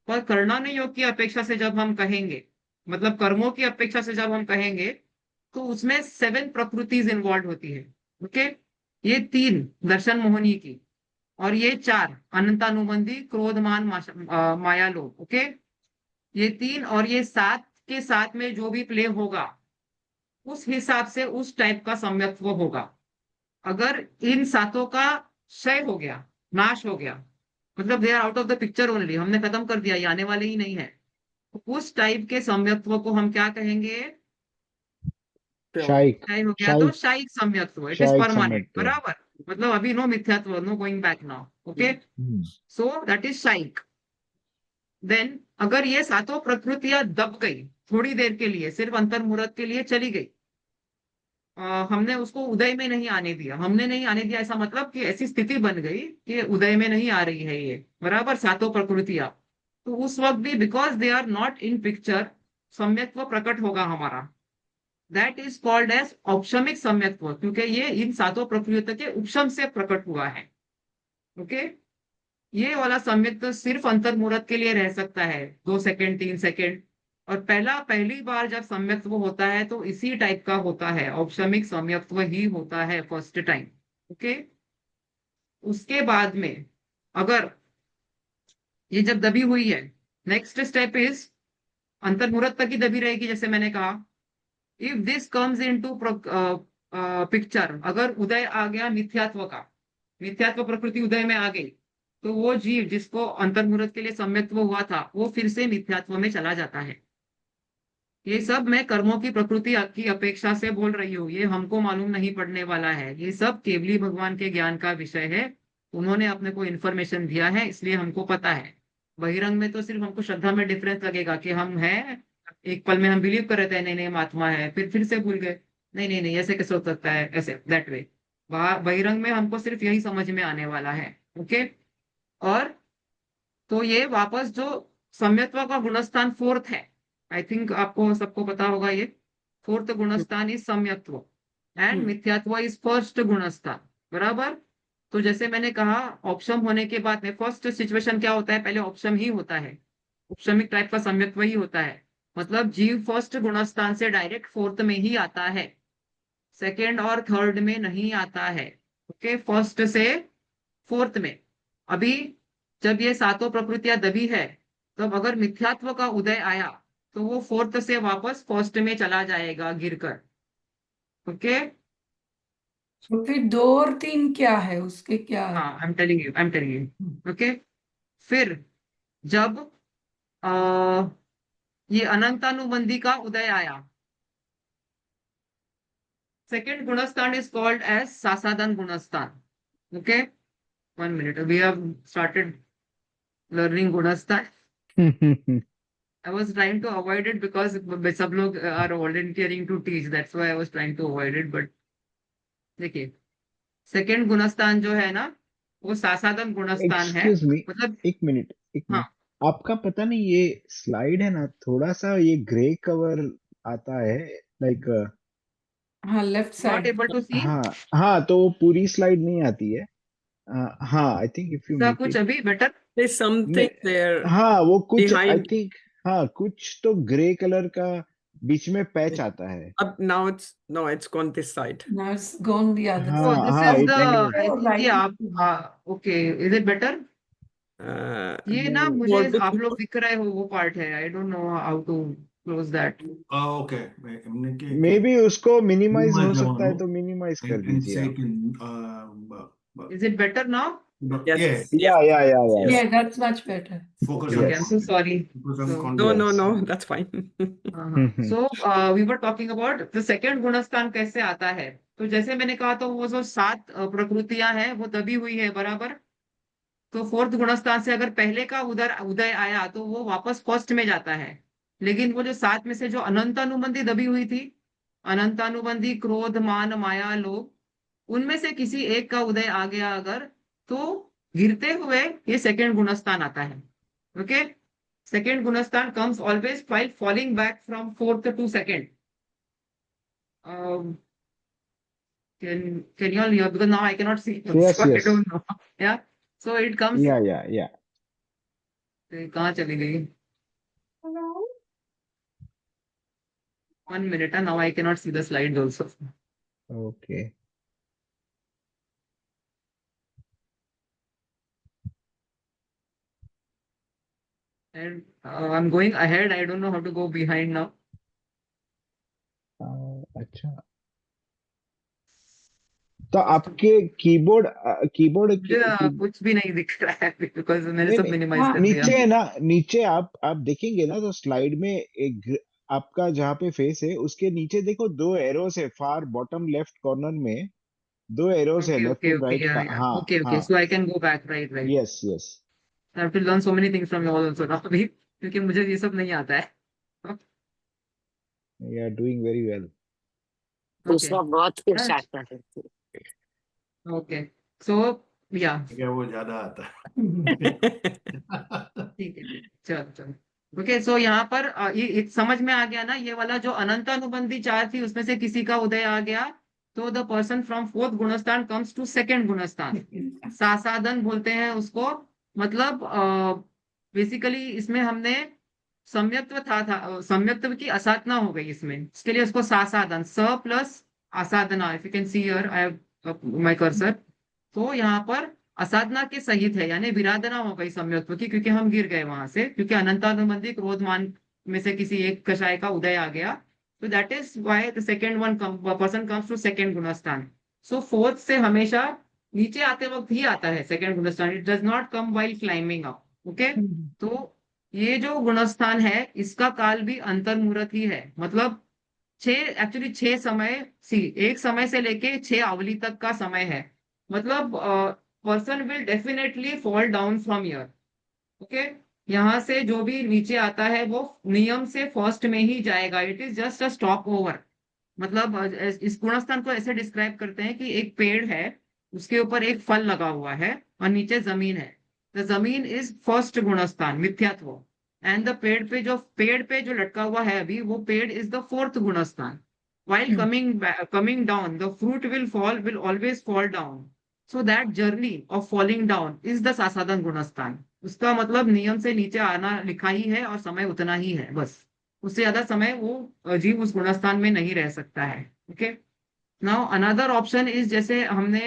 पर करणान योग की अपेक्षा से जब हम कहेंगे, मतलब कर्मों की अपेक्षा से जब हम कहेंगे, तो उसमें 7 प्रकृतिज इन्वॉल्व होती है। ओके, ये 3 दर्शन मोहनी की, और ये 4 अनंतानुबंधी क्रोध मान माया लोभ। ओके, ये 3 और ये 7 के साथ में जो भी प्ले होगा उस हिसाब से उस टाइप का सम्यक्त्व होगा। अगर इन सातों का क्षय हो गया, नाश हो गया, मतलब they are out of the picture only, हमने खत्म कर दिया, ये आने वाले ही नहीं है, तो उस टाइप के सम्यक्त्व को हम क्या कहेंगे? शाइक। क्षय हो गया तो शाइक। शाइक सम्यक्त्व, इट इज शाइक परमानेंट, सम्यक्त्व। बराबर। मतलब अभी नो मिथ्यात्व, no going back now. Okay, hmm. So that is शाइक। देन अगर ये सातों प्रकृतियां दब गई थोड़ी देर के लिए, सिर्फ अंतर्मुहूर्त के लिए चली गई, हमने उसको उदय में नहीं आने दिया, हमने नहीं आने दिया, ऐसा मतलब कि ऐसी स्थिति बन गई कि उदय में नहीं आ रही है ये, बराबर, सातों प्रकृतियां। तो उस वक्त भी because they are not in picture, सम्यक्त्व प्रकट होगा हमारा। दैट इज कॉल्ड एज औपशमिक सम्यक्त्व, क्योंकि ये इन सातों प्रकृतियों के उपशम से प्रकट हुआ है। ओके, ये वाला सम्यक्त्व सिर्फ अंतर्मुहूर्त के लिए रह सकता है, 2 सेकंड 3 सेकंड। और पहली बार जब सम्यक्त्व होता है तो इसी टाइप का होता है, औपशमिक सम्यक्त्व ही होता है फर्स्ट टाइम। ओके, उसके बाद में अगर ये जब दबी हुई है, नेक्स्ट स्टेप इज अंतर्मुहूर्त तक ही दबी रहेगी, जैसे मैंने कहा। If this comes into picture, अगर उदय आ गया मिथ्यात्व का, मिथ्यात्व प्रकृति उदय में आ गई, तो वो जीव जिसको अंतर्मुहूर्त के लिए सम्यक्त्व हुआ था वो फिर से मिथ्यात्व में चला जाता है। ये सब मैं कर्मों की प्रकृति की अपेक्षा से बोल रही हूँ, ये हमको मालूम नहीं पड़ने वाला है, ये सब केवली भगवान के ज्ञान का विषय है। उन्होंने अपने को इन्फॉर्मेशन दिया है, इसलिए हमको पता है। बहिरंग में तो सिर्फ हमको श्रद्धा में डिफरेंस लगेगा कि हम हैं, एक पल में हम बिलीव कर रहे थे नहीं नहीं हम आत्मा है, फिर से भूल गए, नहीं नहीं नहीं ऐसे कैसे हो सकता है, ऐसे दैट वे। बहिरंग में हमको सिर्फ यही समझ में आने वाला है। ओके, और तो ये वापस जो सम्यत्व का गुणस्थान फोर्थ है। आई थिंक आपको सबको पता होगा ये। फोर्थ गुणस्थान इज सम्यत्व एंड मिथ्यात्व इज फर्स्ट गुणस्थान, बराबर। तो जैसे मैंने कहा, ऑप्शन होने के बाद में फर्स्ट सिचुएशन क्या होता है, पहले ऑप्शन ही होता है, उपशमिक टाइप का सम्यत्व ही होता है। मतलब जीव फर्स्ट गुणस्थान से डायरेक्ट फोर्थ में ही आता है, सेकेंड और थर्ड में नहीं आता है। ओके, फर्स्ट से फोर्थ में। अभी जब ये सातों प्रकृतियां दबी है, तब अगर मिथ्यात्व का उदय आया तो वो फोर्थ से वापस फर्स्ट में चला जाएगा गिरकर। ओके। तो फिर 2 और 3 क्या है, उसके क्या है? हाँ, I am telling you okay. फिर जब आ, ये अनंतानुबंधी का उदय आया, सेकेंड गुणस्थान इज कॉल्ड एज सासादन गुणस्थान। Okay, 1 minute, we have started learning गुणस्थान। I was trying to avoid it because सब लोग are volunteering to teach, that's why I was trying to avoid it, but देखिए, सेकेंड गुणस्थान जो है ना, वो सासादन गुणस्थान है। एक्सक्यूज मी, मतलब, एक मिनट एक हाँ, मिनट। आपका पता नहीं ये स्लाइड है ना, थोड़ा सा ये ग्रे कवर आता है, लाइक हाँ, left not side. Able to see. हाँ हाँ, तो वो पूरी स्लाइड नहीं आती है। हाँ, आई थिंक इफ यू ऐसा मेक कुछ इट अभी बेटर। There's something there हाँ, वो कुछ आई behind. थिंक, हाँ कुछ तो ग्रे कलर का बीच में पैच आता है। Up now it's gone this side. Now it's gone the other हाँ ओ, side. दिस हाँ, is the, it I Oh, think ये right. आप, ओके, इज इट बेटर? ये ना मुझे What आप do लोग दिख रहे हो वो पार्ट है, I don't know how to close that. Okay maybe उसको मिनिमाइज हो మినిమైజ్ सकता है, అవ్వను तो मिनिमाइज कर అండ్ दीजिए आप। Second is it better now? ఏ Yes, या yes, या या या yes. Yeah, that's much better. Focus okay on okay, I am yes so sorry. No, no, yes. no, that's fine. हाँ हाँ, so we were talking about the second गुणस्थान कैसे आता है। तो जैसे मैंने कहा, तो वो जो सात प्रकृतियां हैं वो दबी हुई है, बराबर। तो फोर्थ गुणस्थान से अगर पहले का उदय उदय आया तो वो वापस फर्स्ट में जाता है। लेकिन वो जो सात में से जो अनंतानुबंधी दबी हुई थी, अनंतानुबंधी क्रोध मान माया लोभ, उनमें से किसी एक का उदय आ गया अगर, तो गिरते हुए ये सेकेंड गुणस्थान आता है। ओके, सेकेंड गुणस्थान comes always while falling back from fourth to second. Um, can you all hear? Because now I cannot see, yes so I yes, don't know. Yeah. So it comes. या कहाँ चली गई? 1 minute. Now I cannot see the slides also. Okay. And I'm going ahead. I don't know how to go behind now. अच्छा, तो आपके कीबोर्ड कीबोर्ड मुझे कुछ भी नहीं दिख रहा है बिकॉज मैंने नहीं सब नहीं, मिनिमाइज हाँ, कर दिया। नीचे है ना, नीचे आप देखेंगे ना, तो स्लाइड में आपका जहाँ पे फेस है उसके नीचे देखो, दो एरोस है फार बॉटम लेफ्ट कॉर्नर में, दो एरोस है okay left okay and okay, right या का। या, हाँ ओके ओके, हाँ, so I can go back, right right. Yes yes, I have to learn so many things from you all also now अभी, क्योंकि मुझे ये सब नहीं आता है। You are doing very well. Okay, दूसरा बहुत कुछ आता है। ओके, सो या, वो ज्यादा आता ठीक है, चलो चलो। ओके, सो यहाँ पर ये समझ में आ गया ना, ये वाला जो अनंतानुबंधी चार थी उसमें से किसी का उदय आ गया, तो द पर्सन फ्रॉम फोर्थ गुणस्थान कम्स टू सेकेंड गुणस्थान, सासादन बोलते हैं उसको। मतलब बेसिकली इसमें हमने सम्यत्व सम्यत्व की असाधना हो गई इसमें, इसके लिए उसको सासादन, स प्लस असाधना, if you can see here I have my cursor. तो यहाँ पर असाधना के सहित है, यानी विराधना हो गई सम्यत्व की, क्योंकि हम गिर गए वहां से, क्योंकि अनंतानुबंधी क्रोध मान में से किसी एक कषाय का उदय आ गया। तो that is why the second one person comes to second गुणस्थान। सो फोर्थ से हमेशा नीचे आते वक्त ही आता है सेकेंड गुणस्थान, it does not come while climbing up. Okay, तो ये जो गुणस्थान है इसका काल भी अंतर्मुहूर्त ही है। मतलब एक्चुअली 6 समय सी, एक समय से लेके 6 अवधि तक का समय है। मतलब person will definitely fall down from year. Okay, यहाँ से जो भी नीचे आता है वो नियम से फर्स्ट में ही जाएगा, it is just a stop over. मतलब इस गुणस्थान को ऐसे डिस्क्राइब करते हैं कि एक पेड़ है, उसके ऊपर एक फल लगा हुआ है और नीचे जमीन है। द जमीन इज फर्स्ट गुणस्थान, मिथ्यात्व। एंड द पेड़ पे जो लटका हुआ है अभी, वो पेड़ इज द फोर्थ गुणस्थान. While Hmm. coming down, the fruit will always fall down. So that journey of falling down is the सासाधन गुणस्थान. उसका मतलब नियम से नीचे आना लिखा ही है और समय उतना ही है बस. उससे ज्यादा समय वो जीव उस गुणस्थान में नहीं रह सकता है. Okay. Now another option is, जैसे हमने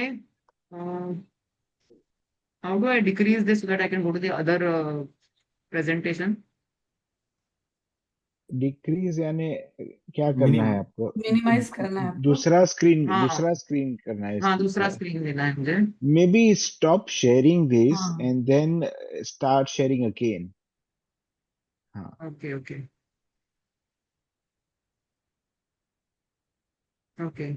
how do I decrease this so that I can go to the other presentation. Decrease यानी क्या करना है मिनिमम. आपको? मिनिमाइज करना है आपको. हाँ. दूसरा स्क्रीन करना है हाँ, इसकी दूसरा तरह. स्क्रीन लेना है मुझे. Maybe stop sharing this हाँ. and then start sharing again. हाँ. Okay okay okay.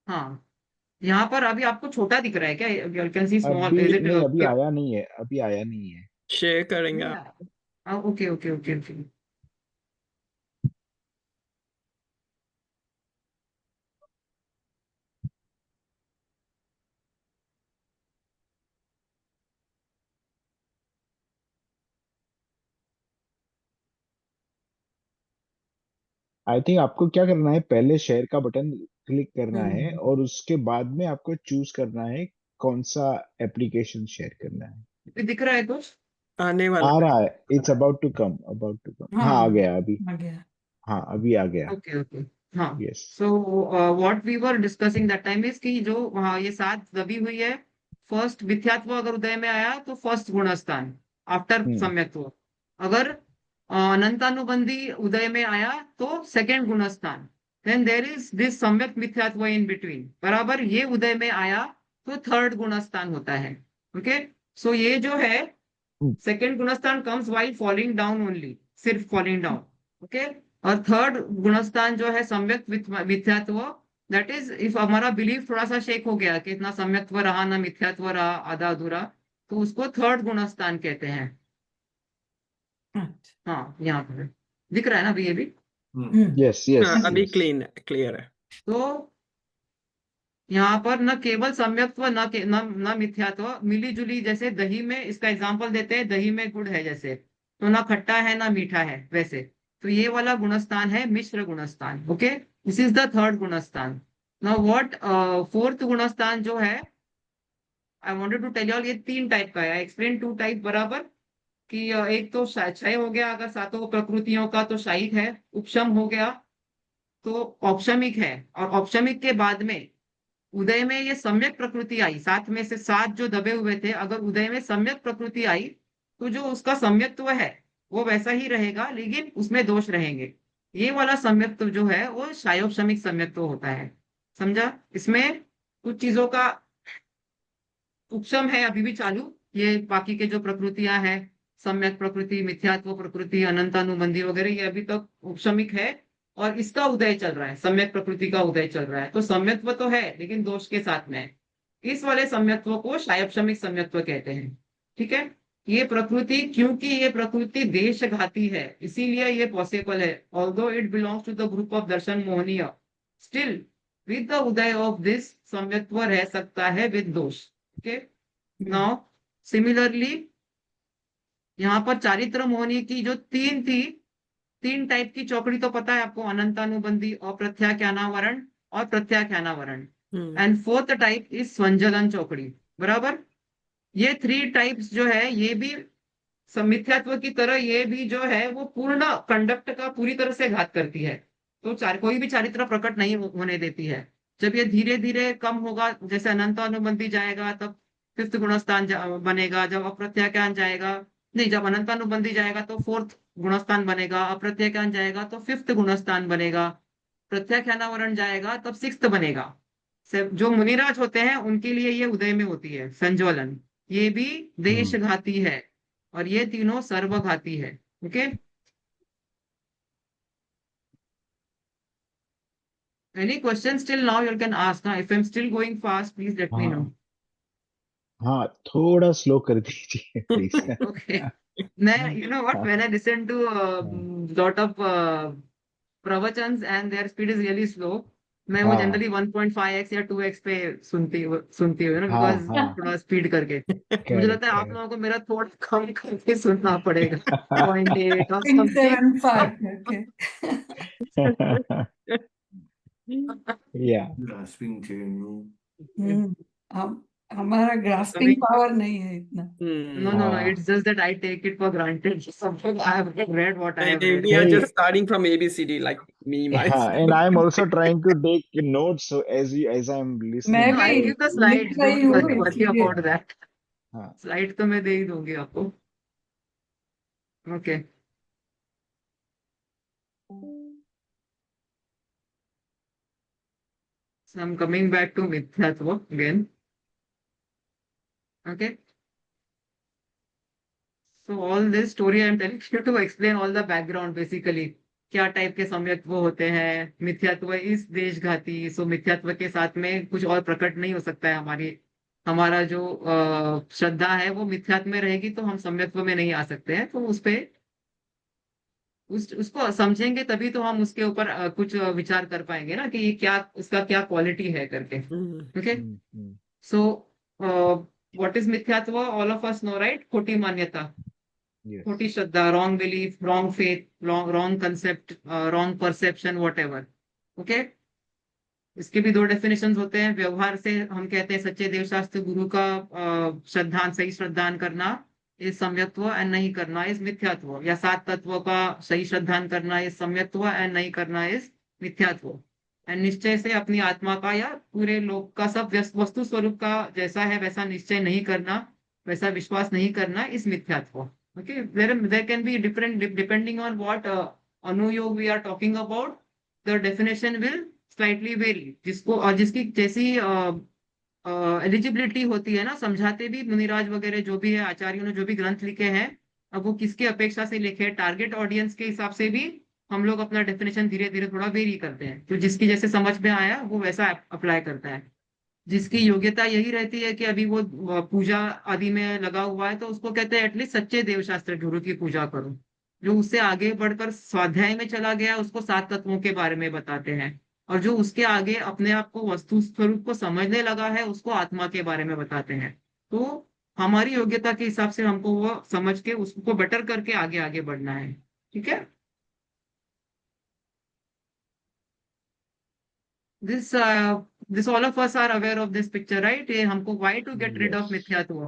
हाँ, यहाँ पर अभी आपको छोटा दिख रहा है क्या? यू कैन सी स्मॉल, अभी इज इट? नहीं, अभी आया नहीं है, अभी आया नहीं है. शेयर करेंगे आप. Okay okay okay okay. I think आपको क्या करना है, पहले शेयर का बटन क्लिक करना है हम्म. और उसके बाद में आपको चूज करना है कौन सा एप्लीकेशन शेयर करना है. दिख रहा है कुछ? आने आ वाला रहा है. It's about to come, about to come. हाँ, आ हाँ, गया अभी. आ गया. हाँ, अभी आ गया. Okay okay. हाँ. Yes. So what we were discussing that time is कि जो वहाँ ये सात दबी हुई है, फर्स्ट मिथ्यात्व अगर उदय में आया तो फर्स्ट गुणस्थान आफ्टर हम्म. सम्यक्त्व. अगर अनंतानुबंधी उदय में आया तो सेकंड गुणस्थान. देन देर इज दिस सम्यक मिथ्यात्व इन बिटवीन. बराबर ये उदय में आया तो थर्ड गुणस्थान होता है. ओके. सो ये जो है सेकंड गुणस्थान comes while falling down only, सिर्फ फॉलिंग डाउन. ओके. और थर्ड गुणस्थान जो है सम्यक मिथ्यात्व, दैट इज इफ हमारा बिलीफ थोड़ा सा शेक हो गया कि इतना सम्यक्त्व रहा ना मिथ्यात्व रहा, आधा अधूरा, तो उसको थर्ड गुणस्थान कहते हैं. अच्छा. हाँ, यहाँ पर दिख रहा है ना अभी ये भी. यस यस अभी यस. क्लियर है. तो यहाँ पर न केवल सम्यक्त्व न मिथ्यात्व, मिली जुली, जैसे दही में इसका एग्जांपल देते हैं, दही में गुड़ है जैसे, तो ना खट्टा है ना मीठा है वैसे. तो ये वाला गुणस्थान है मिश्र गुणस्थान. Okay. This is the third गुणस्थान. नाउ व्हाट फोर्थ गुणस्थान जो है, I wanted to tell you all, ये तीन टाइप का है. आई एक्सप्लेन टू टाइप बराबर. कि एक तो क्षय हो गया अगर सातों प्रकृतियों का, तो शायिक है. उपशम हो गया तो औपशमिक है. और औपशमिक के बाद में उदय में ये सम्यक प्रकृति आई, सात में से सात जो दबे हुए थे, अगर उदय में सम्यक प्रकृति आई तो जो उसका सम्यक्त्व है वो वैसा ही रहेगा, लेकिन उसमें दोष रहेंगे. ये वाला सम्यक्त्व जो है वो शायोपशमिक सम्यक्त्व होता है. समझा? इसमें कुछ चीजों का उपशम है अभी भी चालू. ये बाकी के जो प्रकृतियां हैं, सम्यक प्रकृति, मिथ्यात्व प्रकृति, अनंतानुबंधी वगैरह, ये अभी तक उपशमिक है. और इसका उदय चल रहा है, सम्यक प्रकृति का उदय चल रहा है. तो सम्यक्त्व तो है लेकिन दोष के साथ में है. इस वाले सम्यक्त्व को शायोपशमिक सम्यक्त्व कहते हैं. ठीक है. ये प्रकृति, क्योंकि ये प्रकृति देशघाती है, इसीलिए ये पॉसिबल है. Although it belongs to the group of दर्शन मोहनीय, स्टिल विद द उदय ऑफ दिस सम्यक्त्व रह सकता है विद दोष. ओके. नाउ सिमिलरली यहाँ पर चारित्र मोहनी की जो तीन थी, तीन टाइप की चौकड़ी तो पता है आपको, अनंतानुबंधी, अप्रत्याख्यानावरण और प्रत्याख्यानावरण. एंड फोर्थ टाइप इज स्वंजलन चौकड़ी. बराबर. ये थ्री टाइप्स जो है ये भी मिथ्यात्व की तरह, ये भी जो है वो पूर्ण कंडक्ट का पूरी तरह से घात करती है. तो कोई भी चारित्र प्रकट नहीं होने देती है. जब ये धीरे धीरे कम होगा, जैसे अनंत अनुबंधी जाएगा तब फिफ्थ गुणस्थान बनेगा. जब अप्रत्याख्यान जाएगा, नहीं, जब अनंत अनुबंधी जाएगा तो फोर्थ गुणस्थान बनेगा. अप्रत्याख्यान जाएगा तो फिफ्थ गुणस्थान बनेगा. प्रत्याख्यानावरण जाएगा तब सिक्स्थ बनेगा. जो मुनिराज होते हैं उनके लिए ये उदय में होती है संज्वलन. ये भी देशघाती है और ये तीनों सर्वघाती है. Okay. Any question still now you can ask. If I am still going fast please let me know. हाँ हाँ, थोड़ा स्लो कर दीजिए प्लीज. ओके. मैं, you know what, when I listen to lot of प्रवचन्स and their speed is really slow, मैं वो हाँ जनरली 1.5x या 2x पे सुनती हूँ ना, हाँ बिकॉज हाँ, थोड़ा स्पीड करके। तो मुझे लगता है आप करेक्ट लोगों को मेरा थोड़ा कम करके सुनना पड़ेगा, करेक्ट 0.8 और समथिंग। 0.75 okay. या grasping chain. हम्म, हम हमारा अभी ग्रास्पिंग पावर नहीं है इतना। no, no, no, हाँ it's just that I take it for granted. Something I have read what I have read. We are नहीं, just starting from ABCD, like me हाँ, myself. and I am also trying to take notes so as I am मैं listening, No, भी I'll so give the लिख slides, रही don't हूँ worry इसलिए। about that. हाँ स्लाइड तो मैं दे ही दूंगी आपको। Okay, so I'm coming back to मिथ्यात्व again. Okay, so all this story I'm telling you to explain all the background basically, क्या टाइप के सम्यक्त्व होते हैं, मिथ्यात्व इस देशघाती। सो मिथ्यात्व के साथ में कुछ और प्रकट नहीं हो सकता है। हमारी हमारा जो श्रद्धा है वो मिथ्यात्व में रहेगी तो हम सम्यक्त्व में नहीं आ सकते हैं। तो उस पे उसको समझेंगे तभी तो हम उसके ऊपर कुछ विचार कर पाएंगे ना, कि ये क्या, उसका क्या क्वालिटी है करके। Okay, hmm, so what is मिथ्यात्व, all of us know right. खोटी मान्यता, yes, खोटी श्रद्धा, wrong belief, wrong faith, wrong concept, wrong perception, whatever. Okay, इसके भी दो डेफिनेशंस होते हैं। व्यवहार से हम कहते हैं सच्चे देव शास्त्र गुरु का श्रद्धान, सही श्रद्धान करना इस सम्यक्त्व एंड नहीं करना इस मिथ्यात्व, या सात तत्वों का सही श्रद्धान करना इस सम्यक्त्व एंड नहीं करना इस मिथ्यात्व। एंड निश्चय से अपनी आत्मा का या पूरे लोक का सब वस्तु स्वरूप का जैसा है वैसा निश्चय नहीं करना, वैसा विश्वास नहीं करना इस मिथ्यात्व। Okay, there can be different depending on what अनुयोग we are talking about, the definition will slightly vary. जिसको और जिसकी जैसी एलिजिबिलिटी होती है ना, समझाते भी मुनिराज वगैरह जो भी है, आचार्यों ने जो भी ग्रंथ लिखे हैं, अब वो किसकी अपेक्षा से लिखे, टारगेट ऑडियंस के हिसाब से भी हम लोग अपना डेफिनेशन धीरे धीरे थोड़ा वेरी करते हैं। तो जिसकी जैसे समझ में आया वो वैसा अप्लाई करता है। जिसकी योग्यता यही रहती है कि अभी वो पूजा आदि में लगा हुआ है, तो उसको कहते हैं एटलीस्ट सच्चे देवशास्त्र गुरु की पूजा करो। जो उससे आगे बढ़कर स्वाध्याय में चला गया उसको सात तत्वों के बारे में बताते हैं। और जो उसके आगे अपने आप को वस्तु स्वरूप को समझने लगा है उसको आत्मा के बारे में बताते हैं। तो हमारी योग्यता के हिसाब से हमको वो समझ के उसको बेटर करके आगे आगे बढ़ना है। ठीक है, this this all of us are aware of this picture right. ये हमको why to get rid of yes, मिथ्यात्व,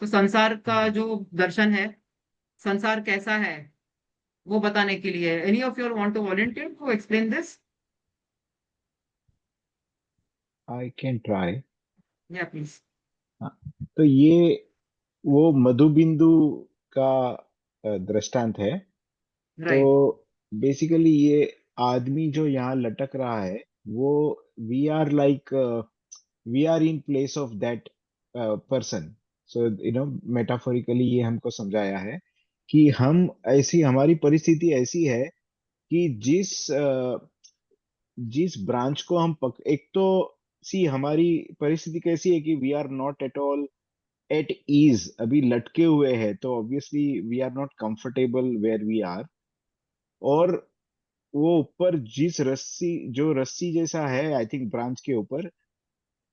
तो संसार का हम्म, जो दर्शन है, संसार कैसा है वो बताने के लिए। Any of you want to volunteer to explain this? I can try। या प्लीज। हाँ, तो ये वो मधुबिंदु का दृष्टांत है। तो राइट, बेसिकली ये आदमी जो यहाँ लटक रहा है, वो we are in place of that person. So metaphorically ये हमको समझाया है कि हम ऐसी, हमारी परिस्थिति ऐसी है कि जिस ब्रांच को हम एक तो सी, हमारी परिस्थिति कैसी है कि we are not at all at ease, अभी लटके हुए हैं, तो obviously we are not comfortable where we are. और वो ऊपर जिस रस्सी, जो रस्सी जैसा है आई थिंक ब्रांच के ऊपर,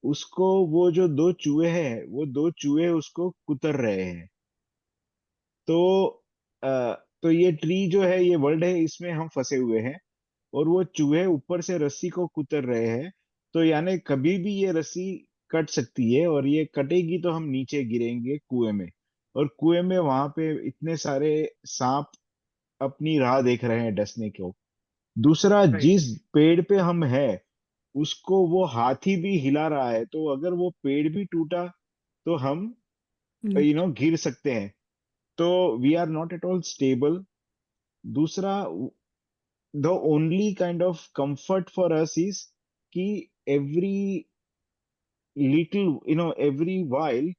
उसको वो जो दो चूहे हैं, वो दो चूहे उसको कुतर रहे हैं। तो तो ये ट्री जो है, ये वर्ल्ड है, इसमें हम फंसे हुए हैं, और वो चूहे ऊपर से रस्सी को कुतर रहे हैं। तो यानी कभी भी ये रस्सी कट सकती है, और ये कटेगी तो हम नीचे गिरेंगे कुएं में। और कुएं में वहां पे इतने सारे सांप अपनी राह देख रहे हैं डसने को। दूसरा, राइट, जिस पेड़ पे हम है, उसको वो हाथी भी हिला रहा है, तो अगर वो पेड़ भी टूटा तो हम गिर सकते हैं। तो we are not at all stable. दूसरा, the only kind of comfort for us is कि एवरी लिटिल, एवरी वाइल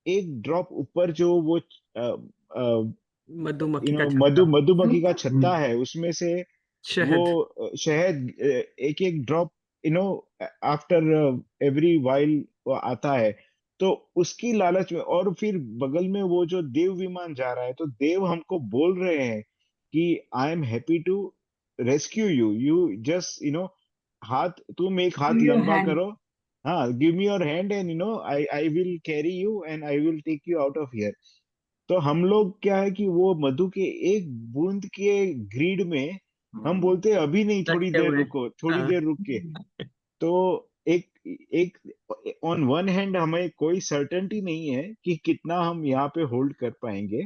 एक ड्रॉप ऊपर जो वो मधुमक्खी का छत्ता, मधुमक्खी का छत्ता है, उसमें से वो शहद। शहद एक एक drop you know after every while वो आता है। तो उसकी लालच में, और फिर बगल में वो जो देव विमान जा रहा है, तो देव हमको बोल रहे हैं कि I am happy to rescue you, you just तुम एक हाथ Give your लंबा hand. करो, हाँ, give me your hand and I will carry you and I will take you out of here. तो हम लोग क्या है कि वो मधु के एक बूंद के ग्रीड में हम बोलते हैं अभी नहीं, थोड़ी लटके देर हुए। रुको, थोड़ी हाँ देर रुक के। तो एक एक ऑन वन हैंड हमें कोई सर्टेनिटी नहीं है कि कितना हम यहाँ पे होल्ड कर पाएंगे,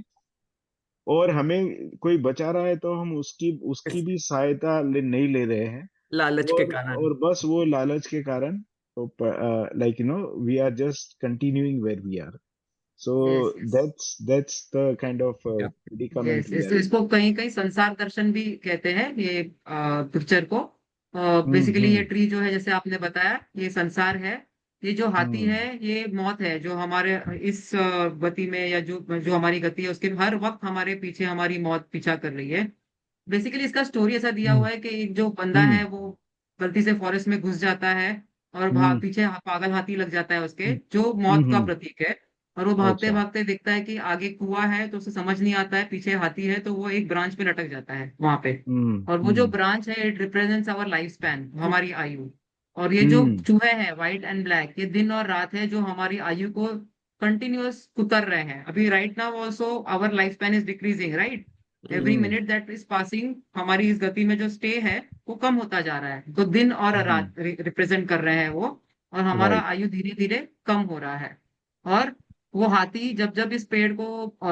और हमें कोई बचा रहा है तो हम उसकी उसकी भी सहायता नहीं ले रहे हैं। लालच के और कारण। और बस वो लालच के कारण, तो like we are just continuing where we are. So yes yes that's the kind of Yeah. predicament yes, we are in. इसको कहीं कहीं संसार दर्शन भी कहते हैं ये पिक्चर को। बेसिकली ये हम्म। ट्री जो है, जैसे आपने बताया, ये संसार है। ये जो हाथी हम्म। है ये मौत है, जो हमारे इस गति में, या जो जो हमारी गति है उसके हर वक्त हमारे पीछे हमारी मौत पीछा कर रही है। बेसिकली इसका स्टोरी ऐसा दिया हम्म। हुआ है कि एक जो बंदा हम्म। है वो गलती से फॉरेस्ट में घुस जाता है, और हम्म। पीछे पागल हाथी लग जाता है उसके, हम्म। जो मौत का हम्म। प्रतीक है। और वो भागते अच्छा। भागते देखता है कि आगे कुआं है, तो उसे समझ नहीं आता है, पीछे हाथी है, तो वो एक ब्रांच पे लटक जाता है वहां पे। हम्म। और वो जो हम्म। ब्रांच है, it represents our life span, हमारी आयु। और ये जो हम्म। चूहे हैं व्हाइट एंड ब्लैक, ये दिन और रात है जो हमारी आयु को कंटिन्यूअस कुतर रहे हैं। अभी right now also our life span is decreasing, right? Every hmm. Minute that is passing, हमारी इस गति में जो स्टे है वो कम होता जा रहा है। तो दिन और हम्म। रात रिप्रेजेंट कर रहे हैं वो, और हमारा राइट। आयु धीरे धीरे कम हो रहा है। और वो हाथी जब जब इस पेड़ को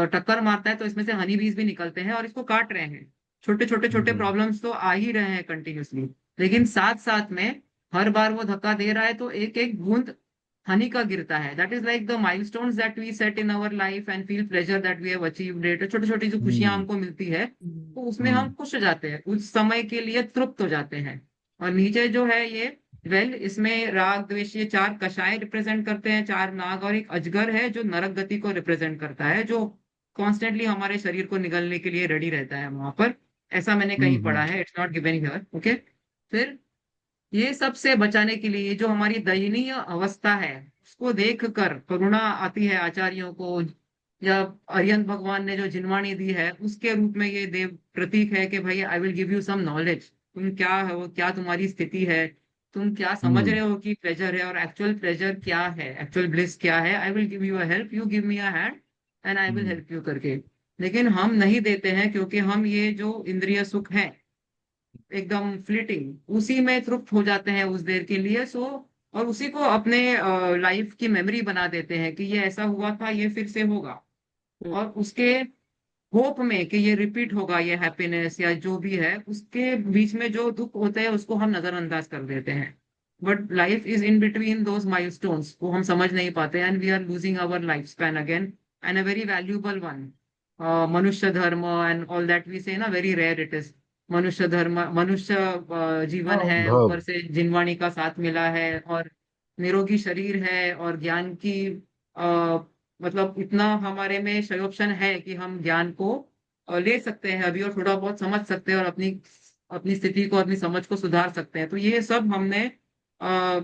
टक्कर मारता है, तो इसमें से हनी बीज भी निकलते हैं और इसको काट रहे हैं। छोटे छोटे छोटे हम्म। प्रॉब्लम्स तो आ ही रहे हैं कंटिन्यूसली, लेकिन साथ साथ में हर बार वो धक्का दे रहा है तो एक एक बूंद हनी का गिरता है। That is like the milestones that we set in our life and feel pleasure that we have achieved it. छोटी छोटी जो खुशियां हम्म। हमको मिलती है, तो उसमें हम हम्म। खुश हो जाते हैं, उस समय के लिए तृप्त हो जाते हैं। और नीचे जो है ये, वेल, इसमें राग द्वेष, ये चार कषाय रिप्रेजेंट करते हैं, चार नाग, और एक अजगर है जो नरक गति को रिप्रेजेंट करता है, जो कॉन्स्टेंटली हमारे शरीर को निगलने के लिए रेडी रहता है वहां पर। ऐसा मैंने कहीं हम्म। पढ़ा है, it's not given here, okay. फिर ये सब से बचाने के लिए, ये जो हमारी दयनीय अवस्था है, उसको देख कर करुणा आती है आचार्यों को, या अरिहंत भगवान ने जो जिनवाणी दी है उसके रूप में ये देव प्रतीक है कि भाई I will give you some knowledge. तुम क्या हो, क्या तुम्हारी स्थिति है, तुम क्या समझ हम्म। रहे हो कि प्लेजर है, और एक्चुअल प्लेजर क्या है, एक्चुअल ब्लिस क्या है। आई will give you a help, you give me a hand and I will hmm. Help you करके। लेकिन हम नहीं देते हैं, क्योंकि हम ये जो इंद्रिय सुख है एकदम फ्लीटिंग, उसी में तृप्त हो जाते हैं उस देर के लिए। सो और उसी को अपने लाइफ की मेमोरी बना देते हैं कि ये ऐसा हुआ था, ये फिर से होगा। और उसके होप में कि ये रिपीट होगा, ये हैप्पीनेस या जो भी है, उसके बीच में जो दुख होते हैं उसको हम नजरअंदाज कर देते हैं। But life is in between those milestones, वो हम समझ नहीं पाते, and we are losing our life span again, and a very valuable one. मनुष्य धर्म एंड ऑल दैट वी से ना, वेरी रेयर इट इज। मनुष्य धर्म, मनुष्य जीवन Oh, है, भव। ऊपर से जिनवाणी का साथ मिला है, और निरोगी शरीर है, और ज्ञान की मतलब इतना हमारे में संयोजन है कि हम ज्ञान को ले सकते हैं अभी, और थोड़ा बहुत समझ सकते हैं, और अपनी अपनी स्थिति को, अपनी समझ को सुधार सकते हैं। तो ये सब हमने आ,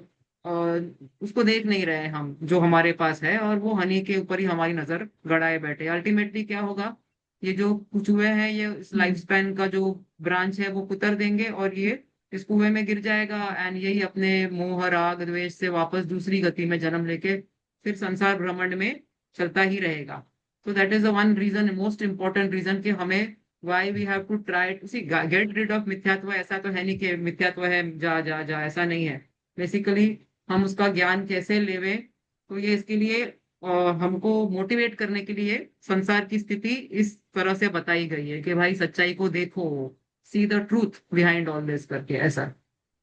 उसको देख नहीं रहे हम, जो हमारे पास है, और वो हनी के ऊपर ही हमारी नजर गड़ाए बैठे। अल्टीमेटली क्या होगा, ये जो कुछ हुए हैं, ये इस लाइफ स्पैन का जो ब्रांच है वो कुतर देंगे, और ये इस कुएं में गिर जाएगा, एंड यही अपने मोह राग द्वेष से वापस दूसरी गति में जन्म लेके फिर संसार भ्रमण में चलता ही रहेगा। तो that is the one reason, most important reason, कि हमें why we have to try to see get rid of मिथ्यात्व। ऐसा तो है नहीं कि मिथ्यात्व है जा जा जा, ऐसा नहीं है। बेसिकली हम उसका ज्ञान कैसे लेवे, तो ये इसके लिए हमको मोटिवेट करने के लिए संसार की स्थिति इस तरह से बताई गई है कि भाई सच्चाई को देखो, see the truth behind all this करके, ऐसा।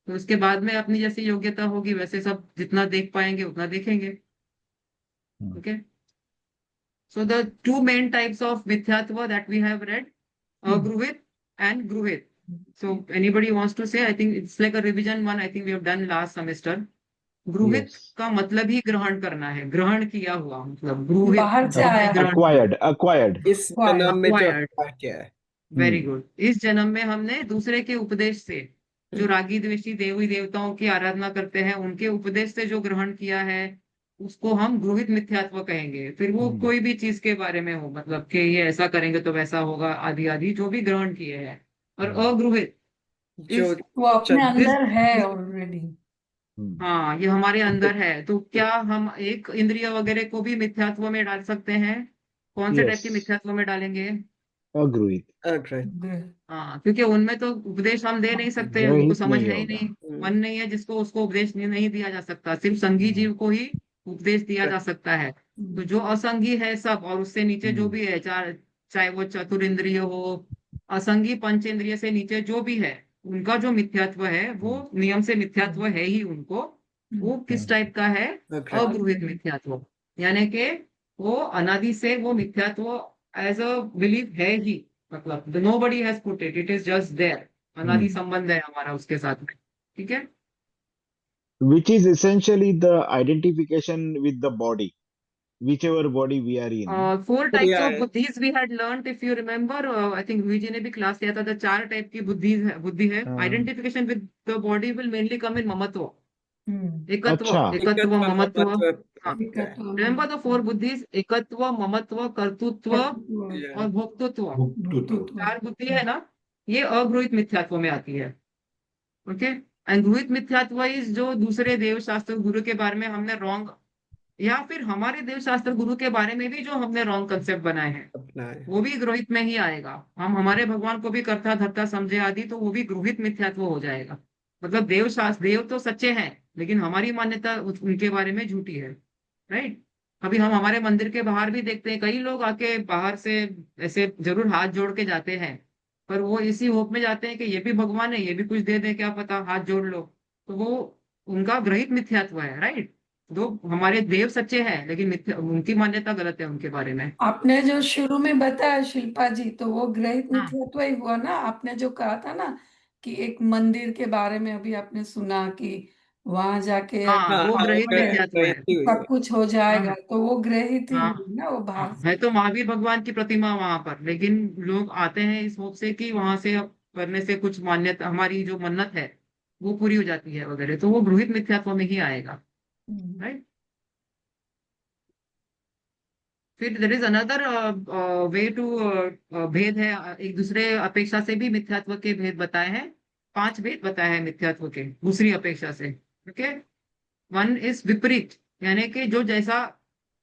तो उसके बाद में अपनी जैसी योग्यता होगी वैसे सब जितना देख पाएंगे उतना देखेंगे। Hmm. Okay, so the two main types of mithyatva that we have read, Gruhit and Gruhit. So anybody wants to say? I think it's like a revision one. I think we have done last semester. ग्रुहित यस। का मतलब ही ग्रहण करना है, ग्रहण किया हुआ, मतलब ग्रुहित बाहर से हमने आया ग्रहण किया, अक्वायर्ड अक्वायर्ड। इस Acquired. जन्म में जो acquired। अक्वायर किया है। Very good. इस जन्म में हमने दूसरे के उपदेश से, जो रागी द्वेषी देवी देवताओं की आराधना करते हैं, उनके उपदेश से जो ग्रहण किया है, उसको हम गृहित मिथ्यात्व कहेंगे। फिर वो हम्म। कोई भी चीज के बारे में हो, मतलब कि ये ऐसा करेंगे तो वैसा होगा, आदि आदि जो भी ग्रहण किए हैं। और हम्म। अगृहित जो इज वो अपने चल दिस अंदर है दिस ऑलरेडी। ऑलरेडी। हाँ, ये हमारे अंदर है। तो क्या हम एक इंद्रिय वगैरह को भी मिथ्यात्व में डाल सकते हैं? कौन से टाइप यस, की मिथ्यात्व में डालेंगे? अग्रहित। अग्र हाँ, क्योंकि उनमें तो उपदेश हम दे नहीं सकते, उनको ग्रहित समझ नहीं है ही होगा। नहीं। मन नहीं है जिसको, उसको उपदेश नहीं दिया जा सकता। सिर्फ संगी जीव को ही उपदेश दिया जा सकता है। तो जो असंगी है सब, और उससे नीचे जो भी है, चाहे वो चतुरिंद्रिय हो, असंगी पंचेंद्रिय से नीचे जो भी है, उनका जो मिथ्यात्व है वो नियम से मिथ्यात्व है ही उनको। वो किस टाइप का है? अग्र अगृहित मिथ्यात्व। यानी कि वो अनादि से वो मिथ्यात्व एज अ बिलीफ है ही। मतलब nobody has put it, it is just there. अनादि संबंध है हमारा उसके साथ में। ठीक है। Which is essentially the identification with the body, whichever body we are in. Four types of Yeah, बुद्धिज we had learned, if you remember. I think वीजी ने भी क्लास लिया था। तो चार टाइप की बुद्धि है। हाँ, identification with the body will mainly come in ममत्व, एकत्व, अच्छा। एकत्व, एकत्व ममत्व। ममत्व हाँ, है। रिमेम्बर द फोर बुद्धिज: एकत्व, ममत्व, कर्तृत्व Yeah, और भोक्तृत्व। भोक्तृत्व। चार बुद्धि है ना, ये अगृहित मिथ्यात्व में आती है। ओके। एंड गृहित मिथ्यात्व इज जो दूसरे देव शास्त्र गुरु के बारे में हमने रॉन्ग, या फिर हमारे देव शास्त्र गुरु के बारे में भी जो हमने रॉन्ग कंसेप्ट बनाए हैं, अपना है। वो भी गृहित में ही आएगा। हम हमारे भगवान को भी कर्ता धर्ता समझे आदि, तो वो भी गृहित मिथ्यात्व हो जाएगा। मतलब देव शास्त्र, देव तो सच्चे हैं, लेकिन हमारी मान्यता उनके बारे में झूठी है। राइट। अभी हम हमारे मंदिर के बाहर भी देखते हैं, कई लोग आके बाहर से ऐसे जरूर हाथ जोड़ के जाते हैं, पर वो इसी होप में जाते हैं कि ये भी भगवान है, ये भी कुछ दे दे, क्या पता, हाथ जोड़ लो। तो वो उनका ग्रहित मिथ्यात्व है। राइट। दो हमारे देव सच्चे हैं, लेकिन उनकी मान्यता गलत है उनके बारे में। आपने जो शुरू में बताया शिल्पा जी, तो वो ग्रहित हाँ, मिथ्यात्व ही हुआ ना। आपने जो कहा था ना कि एक मंदिर के बारे में अभी आपने सुना कि वहां जाके हाँ, हाँ अगर वो हाँ, वो ग्रहित करोगे मिथ्यात्व है। प्रयत्न हुई सब है। कुछ हो जाएगा, हाँ, तो वो ग्रहित ही हाँ, हुई ना, वो बाहर हाँ, है से। तो महावीर भगवान की प्रतिमा वहां पर, लेकिन लोग आते हैं इस होप से कि वहां से करने से कुछ मान्यता, हमारी जो मन्नत है वो पूरी हो जाती है वगैरह, तो वो गृहित मिथ्यात्व में ही आएगा। हम्म। राइट। फिर there is another way to, भेद है, एक दूसरे अपेक्षा से भी मिथ्यात्व के भेद बताए हैं। पांच भेद बताए हैं मिथ्यात्व के दूसरी अपेक्षा से। ओके। वन इज विपरीत, यानी कि जो जैसा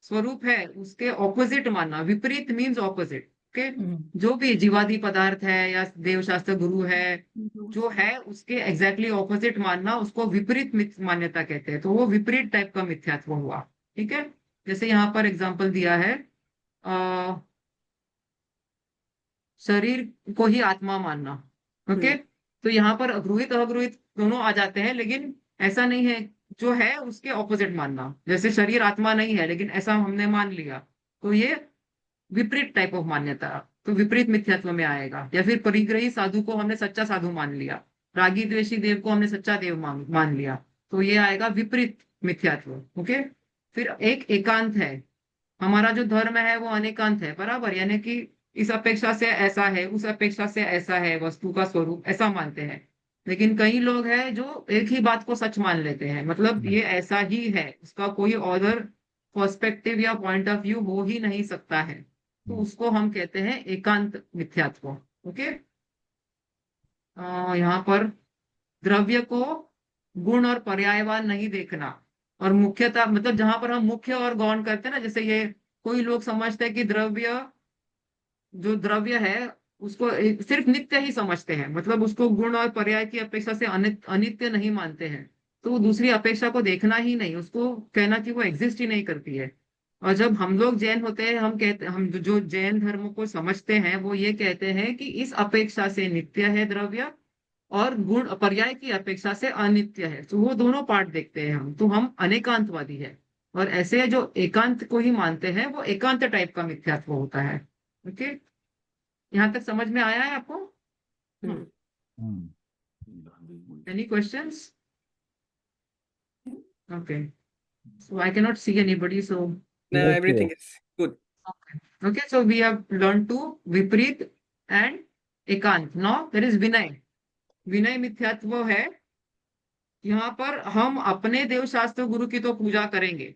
स्वरूप है उसके ऑपोजिट मानना। विपरीत मीन्स ऑपोजिट। ओके। हम्म। जो भी जीवादि पदार्थ है या देवशास्त्र गुरु है, हम्म। जो है उसके एग्जैक्टली ऑपोजिट मानना, उसको विपरीत मान्यता कहते हैं। तो वो विपरीत टाइप का मिथ्यात्व हुआ। ठीक है। जैसे यहाँ पर एग्जाम्पल दिया है, शरीर को ही आत्मा मानना। ओके। हम्म, तो यहाँ पर गृहित अगृहित दोनों आ जाते हैं, लेकिन ऐसा नहीं है। जो है उसके ऑपोजिट मानना, जैसे शरीर आत्मा नहीं है लेकिन ऐसा हमने मान लिया, तो ये विपरीत टाइप ऑफ मान्यता, तो विपरीत मिथ्यात्व में आएगा। या फिर परिग्रही साधु को हमने सच्चा साधु मान लिया, रागी द्वेषी देव को हमने सच्चा देव मान लिया, तो ये आएगा विपरीत मिथ्यात्व। ओके। फिर एक एकांत है। हमारा जो धर्म है वो अनेकांत है, बराबर, यानी कि इस अपेक्षा से ऐसा है, उस अपेक्षा से ऐसा है, वस्तु का स्वरूप ऐसा मानते हैं। लेकिन कई लोग हैं जो एक ही बात को सच मान लेते हैं, मतलब ये ऐसा ही है, उसका कोई अदर पर्सपेक्टिव या पॉइंट ऑफ व्यू हो ही नहीं सकता है। तो उसको हम कहते हैं एकांत मिथ्यात्व। ओके। यहाँ पर द्रव्य को गुण और पर्यायवान नहीं देखना, और मुख्यता, मतलब जहां पर हम मुख्य और गौण करते हैं ना, जैसे ये कोई लोग समझते हैं कि द्रव्य, जो द्रव्य है उसको सिर्फ नित्य ही समझते हैं, मतलब उसको गुण और पर्याय की अपेक्षा से अनित्य नहीं मानते हैं। तो वो दूसरी अपेक्षा को देखना ही नहीं, उसको कहना कि वो एग्जिस्ट ही नहीं करती है। और जब हम लोग जैन होते हैं, हम कहते, हम जो जैन धर्म को समझते हैं वो ये कहते हैं कि इस अपेक्षा से नित्य है द्रव्य, और गुण पर्याय की अपेक्षा से अनित्य है। तो वो दोनों पार्ट देखते हैं हम, तो हम अनेकांतवादी है। और ऐसे जो एकांत को ही मानते हैं वो एकांत टाइप का मिथ्यात्व होता है। ओके। यहाँ तक समझ में आया है आपको? Hmm, any questions? Okay. So I can not see anybody, so no, Okay. everything is good. okay, so we have learned to विपरीत and एकांत। नाउ देयर इज विनय। विनय मिथ्यात्व है। यहाँ पर हम अपने देव शास्त्र गुरु की तो पूजा करेंगे,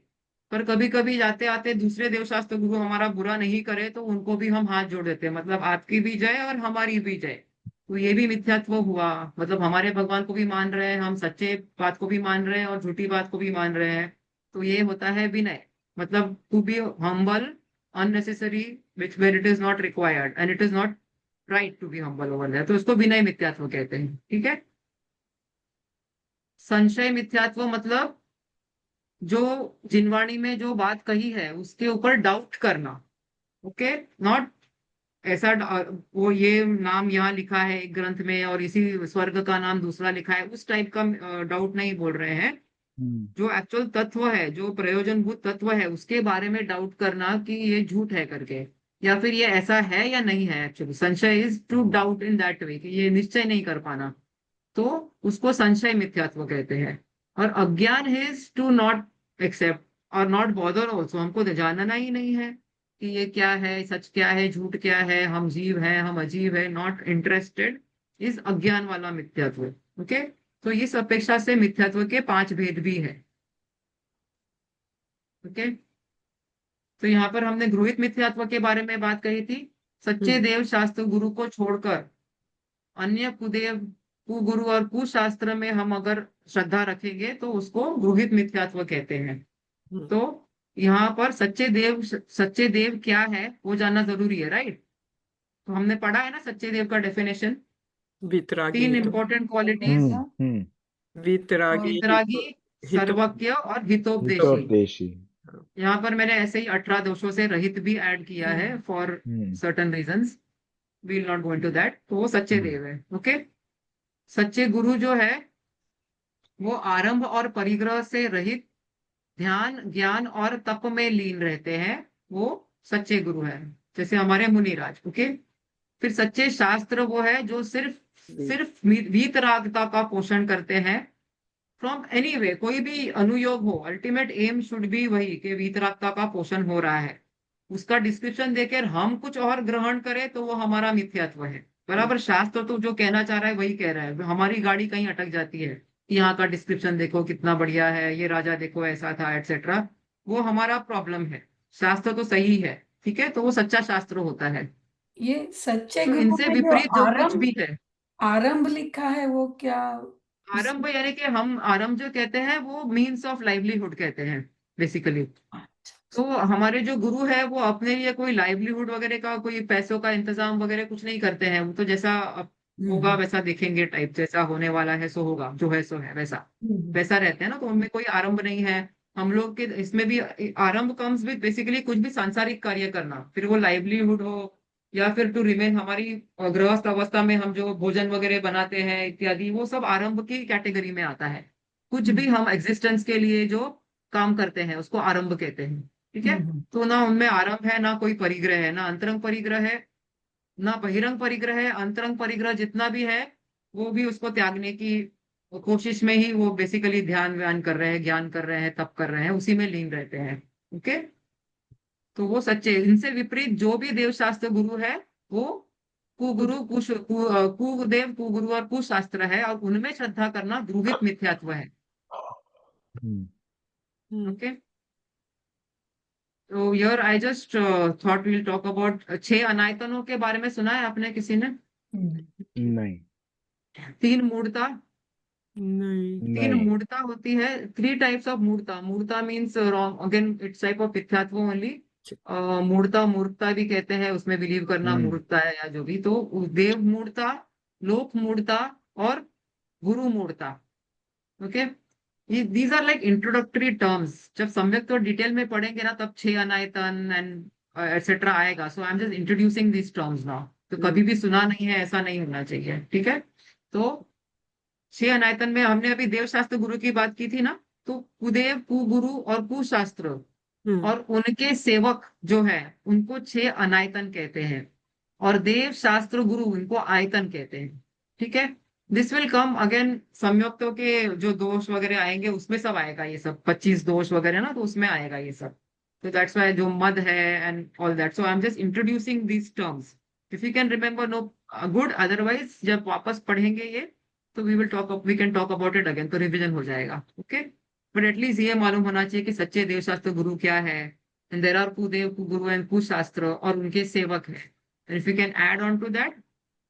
पर कभी कभी जाते आते दूसरे देव शास्त्र गुरु हमारा बुरा नहीं करे तो उनको भी हम हाथ जोड़ देते हैं, मतलब आपकी भी जय और हमारी भी जय। तो ये भी मिथ्यात्व हुआ। मतलब हमारे भगवान को भी मान रहे हैं, हम सच्चे बात को भी मान रहे हैं और झूठी बात को भी मान रहे हैं। तो ये होता है विनय। मतलब to be humble unnecessary which where it is not required and it is not right to be humble over there, तो उसको विनय मिथ्यात्व कहते हैं। ठीक है। संशय मिथ्यात्व मतलब जो जिनवाणी में जो बात कही है उसके ऊपर डाउट करना। ओके। नॉट ऐसा वो ये नाम यहाँ लिखा है एक ग्रंथ में और इसी स्वर्ग का नाम दूसरा लिखा है, उस टाइप का डाउट नहीं बोल रहे हैं। हम्म जो एक्चुअल तत्व है, जो प्रयोजनभूत तत्व है, उसके बारे में डाउट करना कि ये झूठ है करके, या फिर ये ऐसा है या नहीं है। एक्चुअली संशय is to doubt in that way, कि ये निश्चय नहीं कर पाना, तो उसको संशय मिथ्यात्व कहते हैं। और अज्ञान इज टू नॉट एक्सेप्ट और नॉट बॉदर ऑल्सो, हमको तो जानना ही नहीं है कि ये क्या है, सच क्या है, झूठ क्या है, हम जीव हैं, हम अजीब है, नॉट इंटरेस्टेड, इस अज्ञान वाला मिथ्यात्व। ओके। तो इस अपेक्षा से मिथ्यात्व के 5 भेद भी है। ओके। तो यहाँ पर हमने गृहीत मिथ्यात्व के बारे में बात कही थी। सच्चे हम्म देव शास्त्र गुरु को छोड़कर अन्य कुदेव कुगुरु और कुशास्त्र में हम अगर श्रद्धा रखेंगे तो उसको गृहीत मिथ्यात्व कहते हैं। हम्म तो यहाँ पर सच्चे देव क्या है वो जानना जरूरी है, राइट। तो हमने पढ़ा है ना सच्चे देव का डेफिनेशन। वितरागी 3 हितो इंपॉर्टेंट क्वालिटीज: हम्म वितरागी वितरागी, हितो सर्वज्ञ और हितोपदेशी। हितोपदेशी। यहाँ पर मैंने ऐसे ही 18 दोषों से रहित भी ऐड किया है for hmm certain reasons, we will not go into that. तो वो सच्चे हम्म देव है। ओके। सच्चे गुरु जो है वो आरंभ और परिग्रह से रहित, ध्यान ज्ञान और तप में लीन रहते हैं, वो सच्चे गुरु हैं, जैसे हमारे मुनिराज। ओके। फिर सच्चे शास्त्र वो है जो सिर्फ सिर्फ वीतरागता का पोषण करते हैं फ्रॉम एनी वे, कोई भी अनुयोग हो, अल्टीमेट एम शुड बी वही कि वीतरागता का पोषण हो रहा है। उसका डिस्क्रिप्शन देकर हम कुछ और ग्रहण करें तो वो हमारा मिथ्यात्व है। बराबर, शास्त्र तो जो कहना चाह रहा है वही कह रहा है। हमारी गाड़ी कहीं अटक जाती है कि यहाँ का डिस्क्रिप्शन देखो कितना बढ़िया है, ये राजा देखो ऐसा था, एटसेट्रा, वो हमारा प्रॉब्लम है। शास्त्र तो सही है, ठीक है, तो वो सच्चा शास्त्र होता है। ये सच्चे तो गुरु इनसे में जो विपरीत जो कुछ भी है, आरंभ लिखा है वो क्या? उस आरंभ यानी कि हम आरंभ जो कहते हैं वो मीन्स ऑफ लाइवलीहुड कहते हैं बेसिकली। तो हमारे जो गुरु है वो अपने लिए कोई लाइवलीहुड वगैरह का, कोई पैसों का इंतजाम वगैरह कुछ नहीं करते हैं। वो तो जैसा होगा हम्म वैसा देखेंगे टाइप, जैसा होने वाला है सो होगा, जो है सो है, वैसा हम्म वैसा रहते हैं ना। तो उनमें कोई आरंभ नहीं है। हम लोग के इसमें भी आरंभ कम्स विद बेसिकली कुछ भी सांसारिक कार्य करना, फिर वो लाइवलीहुड हो या फिर टू रिमेन, हमारी गृहस्थ अवस्था में हम जो भोजन वगैरह बनाते हैं इत्यादि, वो सब आरंभ की कैटेगरी में आता है। कुछ भी हम्म हम एग्जिस्टेंस के लिए जो काम करते हैं उसको आरंभ कहते हैं। ठीक है। हम्म तो ना उनमें आरंभ है, ना कोई परिग्रह है, ना अंतरंग परिग्रह है, ना बहिरंग परिग्रह है। अंतरंग परिग्रह जितना भी है वो भी उसको त्यागने की कोशिश में ही वो बेसिकली ध्यान व्यान कर रहे हैं, ज्ञान कर रहे हैं, तप कर रहे हैं, उसी में लीन रहते हैं। ओके। तो वो सच्चे, इनसे विपरीत जो भी देवशास्त्र गुरु है वो कुगुरु कुदेव कुगुरु और कुशास्त्र है, और उनमें श्रद्धा करना गृहीत मिथ्यात्व है। Hmm okay. तो यार I just thought we'll talk about 6 अनायतनों के बारे में। सुना है आपने किसी ने? नहीं 3 मूर्ता। नहीं 3 नहीं मूर्ता होती है। 3 टाइप्स ऑफ मूर्ता। मूर्ता means wrong, again it's type of मिथ्यात्व ओनली। मूर्ता मूर्ता भी कहते हैं, उसमें बिलीव करना हम्म मूर्ता है या जो भी। तो देव मूर्ता, लोक मूर्ता और गुरु मूर्ता। ओके। ये these are like introductory terms. जब सम्यक तो डिटेल में पढ़ेंगे ना तब 6 अनायतन एंड एटसेट्रा आएगा। So I am just introducing this terms now. तो कभी भी सुना नहीं है ऐसा नहीं होना चाहिए, ठीक है। तो 6 अनायतन में हमने अभी देवशास्त्र गुरु की बात की थी ना। तो कुदेव कुगुरु और कुशास्त्र हम्म और उनके सेवक जो है उनको 6 अनायतन कहते हैं, और देव शास्त्र गुरु इनको आयतन कहते हैं। ठीक है। दिस विल कम अगेन, संयुक्तों के जो दोष वगैरह आएंगे उसमें सब आएगा ये सब, 25 दोष वगैरह ना, तो उसमें आएगा ये सब। तो दैट्स वाई जो मद है and all that. So I am just introducing these terms. If you can remember no good, otherwise जब वापस पढ़ेंगे ये तो we can talk about it again, तो रिविजन हो जाएगा। ओके। बट एटलीस्ट ये मालूम होना चाहिए कि सच्चे देवशास्त्र गुरु क्या है, एंड देर आर कुदेव कुगुरु एंड कुशास्त्र और उनके सेवक है। If you can add on to that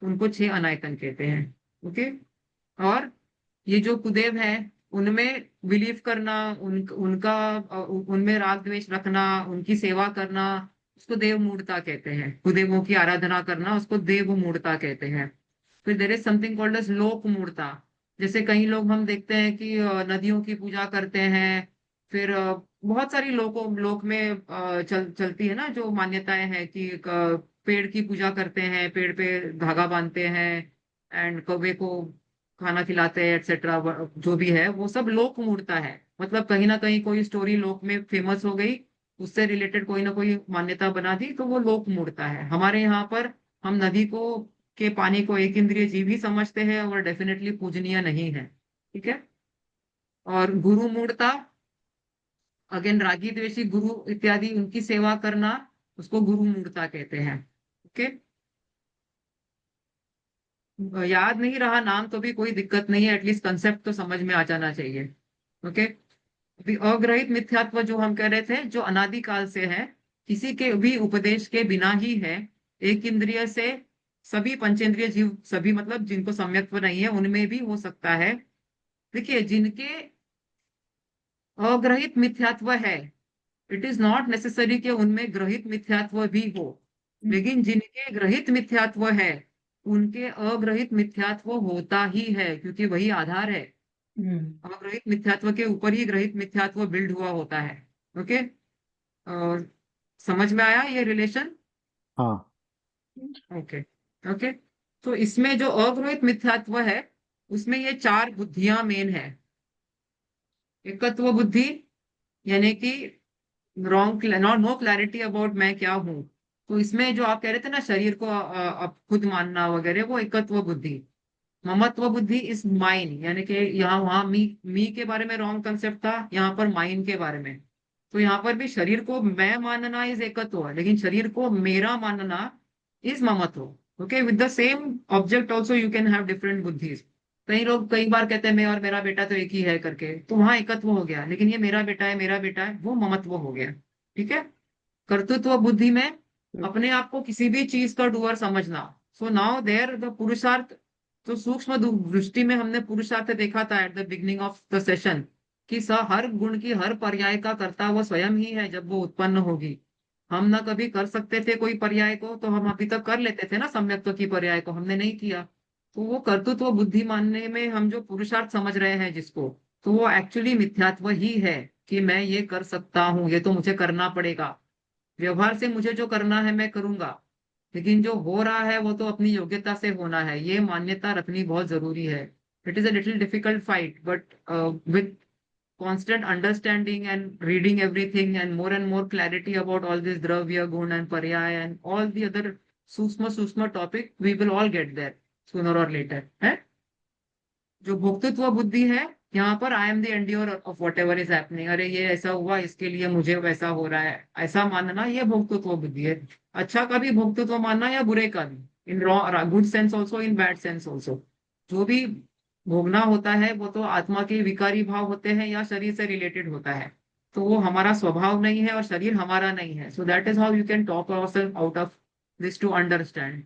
उनको 6 अनायतन कहते हैं। ओके। और ये जो कुदेव है, उनमें बिलीव करना, उनका उनमें राग द्वेष रखना, उनकी सेवा करना, उसको देव मूढ़ता कहते हैं। कुदेवों की आराधना करना, उसको देव मूढ़ता कहते हैं। फिर there is something called as लोक मूढ़ता। जैसे कई लोग हम देखते हैं कि नदियों की पूजा करते हैं। फिर बहुत सारी लोक में चलती है ना जो मान्यताएं हैं कि पेड़ की पूजा करते हैं, पेड़ पे धागा बांधते हैं, एंड कौवे को खाना खिलाते हैं, एक्सेट्रा। जो भी है वो सब लोक मूर्ता है। मतलब कहीं ना कहीं कोई स्टोरी लोक में फेमस हो गई, उससे रिलेटेड कोई ना कोई मान्यता बना दी, तो वो लोक मूर्ता है। हमारे यहाँ पर हम नदी को के पानी को एक इंद्रिय जीव ही समझते हैं, और डेफिनेटली पूजनीय नहीं है। ठीक है। और गुरु मूर्ता, अगेन रागी द्वेषी गुरु इत्यादि उनकी सेवा करना, उसको गुरु मूर्ता कहते हैं। ओके। याद नहीं रहा नाम तो भी कोई दिक्कत नहीं है, एटलीस्ट कंसेप्ट तो समझ में आ जाना चाहिए। ओके। अभी अग्रहित मिथ्यात्व जो हम कह रहे थे, जो अनादिकाल से है, किसी के भी उपदेश के बिना ही है, एक इंद्रिय से सभी पंचेंद्रिय जीव, सभी मतलब जिनको सम्यक्त्व नहीं है उनमें भी हो सकता है। देखिए, जिनके अग्रहित मिथ्यात्व है, इट इज नॉट नेसेसरी कि उनमें ग्रहित मिथ्यात्व भी हो। लेकिन जिनके ग्रहित मिथ्यात्व है, उनके अग्रहित मिथ्यात्व होता ही है, क्योंकि वही आधार है। अग्रहित मिथ्यात्व के ऊपर ही ग्रहित मिथ्यात्व बिल्ड हुआ होता है। ओके। समझ में आया ये रिलेशन? हाँ। ओके। ओके। तो इसमें जो अग्रहित मिथ्यात्व है, उसमें ये 4 बुद्धियां मेन है। एकत्व बुद्धि, यानी कि रॉन्ग, नो क्लैरिटी अबाउट मैं क्या हूं। तो इसमें जो आप कह रहे थे ना, शरीर को अब खुद मानना वगैरह, वो एकत्व बुद्धि। ममत्व बुद्धि इज माइन, यानी कि यहाँ वहां मी के बारे में रॉन्ग कंसेप्ट था, यहाँ पर माइन के बारे में। तो यहाँ पर भी शरीर को मैं मानना इज एकत्व, लेकिन शरीर को मेरा मानना इज ममत्व। Okay. With the same object also you can have different बुद्धिज। कई लोग कई बार कहते हैं मैं और मेरा बेटा तो एक ही है करके, तो वहां एकत्व हो गया, लेकिन ये मेरा बेटा है, मेरा बेटा है, वो ममत्व हो गया। ठीक है। कर्तृत्व बुद्धि में अपने आप को किसी भी चीज का डूअर समझना। सो नाउ देयर द पुरुषार्थ। तो सूक्ष्म दृष्टि में हमने पुरुषार्थ देखा था at the beginning of the session, कि हर गुण की, हर पर्याय का कर्ता वो स्वयं ही है जब वो उत्पन्न होगी। हम ना कभी कर सकते थे कोई पर्याय को, तो हम अभी तक कर लेते थे ना सम्यक्त्व की पर्याय को, हमने नहीं किया। तो वो कर्तृत्व बुद्धि मानने में हम जो पुरुषार्थ समझ रहे हैं जिसको, तो वो एक्चुअली मिथ्यात्व ही है, कि मैं ये कर सकता हूँ, ये तो मुझे करना पड़ेगा। व्यवहार से मुझे जो करना है मैं करूंगा, लेकिन जो हो रहा है वो तो अपनी योग्यता से होना है, ये मान्यता रखनी बहुत जरूरी है। It is a little difficult fight, but with constant understanding and reading everything and more clarity about all this dravya, gun and paryay and all the other सूक्ष्म topic, we will all get there sooner or later है। जो भोक्तृत्व बुद्धि है, यहाँ पर I am the endure of what ever is happening, अरे ये ऐसा हुआ इसके लिए मुझे वैसा हो रहा है, ऐसा मानना, ये भोक्तृत्व बुद्धि है। अच्छा का भी भोक्तृत्व मानना या बुरे का भी, in good sense also, in bad sense also. जो भी भोगना होता है वो तो आत्मा के विकारी भाव होते हैं या शरीर से रिलेटेड होता है। तो वो हमारा स्वभाव नहीं है और शरीर हमारा नहीं है। So that is how you can talk ourself out of this to understand.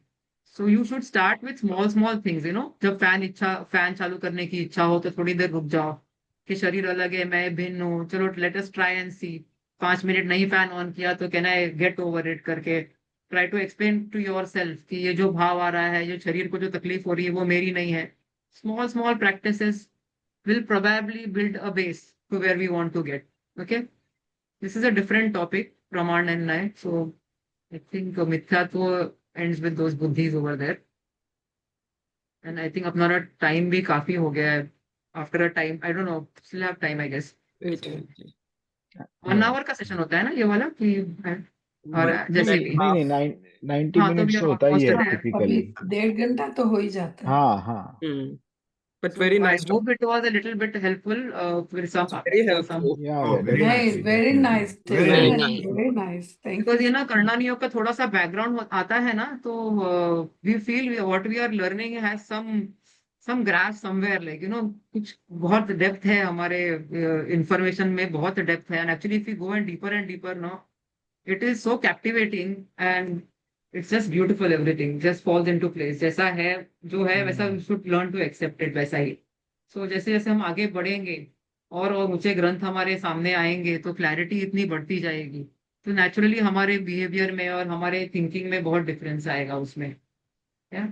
So you should start with small small things, जब फैन चालू करने की इच्छा हो तो थोड़ी देर रुक जाओ, कि शरीर अलग है, मैं भिन्न हूँ, चलो let us try and see. 5 minute नहीं फैन ऑन किया तो can I get over it करके try to explain to yourself कि ये जो भाव आ रहा है, जो शरीर को जो तकलीफ हो रही है, वो मेरी नहीं है। Small small practices will probably build a base to where we want to get. Okay, this is a different topic, Praman and I. So I think Mithyatva ends with those buddhis over there. And I think अपना time भी काफी हो गया है। After a time, I don't know, still have time, I guess. Wait, So, wait. 1 hour का सेशन होता है ना ये वाला, कि और One जैसे and भी। नहीं half. नहीं, 90 हाँ, तो भी मिनट्स तो होता ही ऑलमोस्ट है देयर। अभी टिपिकली। 1.5 घंटा तो हो ही जाता है। हाँ हाँ। But So very I nice to. hope it was a little bit helpful. With some It's very some helpful. या Oh, very Nice, nice. very nice, Very Very Tyson, nice. nice. very nice. Thank because you. ये ना करना नहीं होगा, थोड़ा सा बैकग्राउंड आता है ना, तो we feel what we are learning has some grasp somewhere, like कुछ बहुत डेप्थ है हमारे इंफॉर्मेशन में, बहुत डेप्थ है। And actually if you go and deeper no, it is so captivating and it's just beautiful, everything just falls into place, जैसा है जो है वैसा we should learn to accept it, वैसा ही। सो जैसे जैसे हम आगे बढ़ेंगे और ऊंचे ग्रंथ हमारे सामने आएंगे तो क्लैरिटी इतनी बढ़ती जाएगी, तो नेचुरली हमारे बिहेवियर में और हमारे थिंकिंग में बहुत डिफरेंस आएगा उसमें। क्या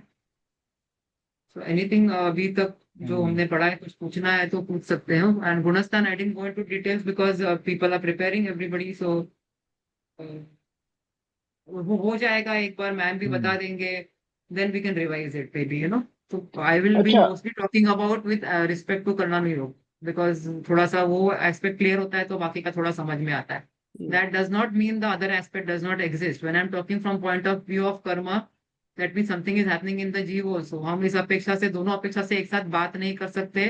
सो एनीथिंग अभी तक जो हमने पढ़ा है, कुछ पूछना है तो पूछ सकते हैं। एंड गुणस्थान I didn't go into details because people are preparing everybody, so वो हो जाएगा, एक बार मैम भी बता देंगे, then we can revise it maybe, तो आई विल बी अच्छा। Mostly talking about with respect to करुणा नियोग, बिकॉज थोड़ा सा वो एस्पेक्ट क्लियर होता है तो बाकी का थोड़ा समझ में आता है। That does not mean the other aspect does not exist when I am talking from point of view of Karma, that mean something is happening in the जीव ऑल्सो। हम इस अपेक्षा से, दोनों अपेक्षा से एक साथ बात नहीं कर सकते,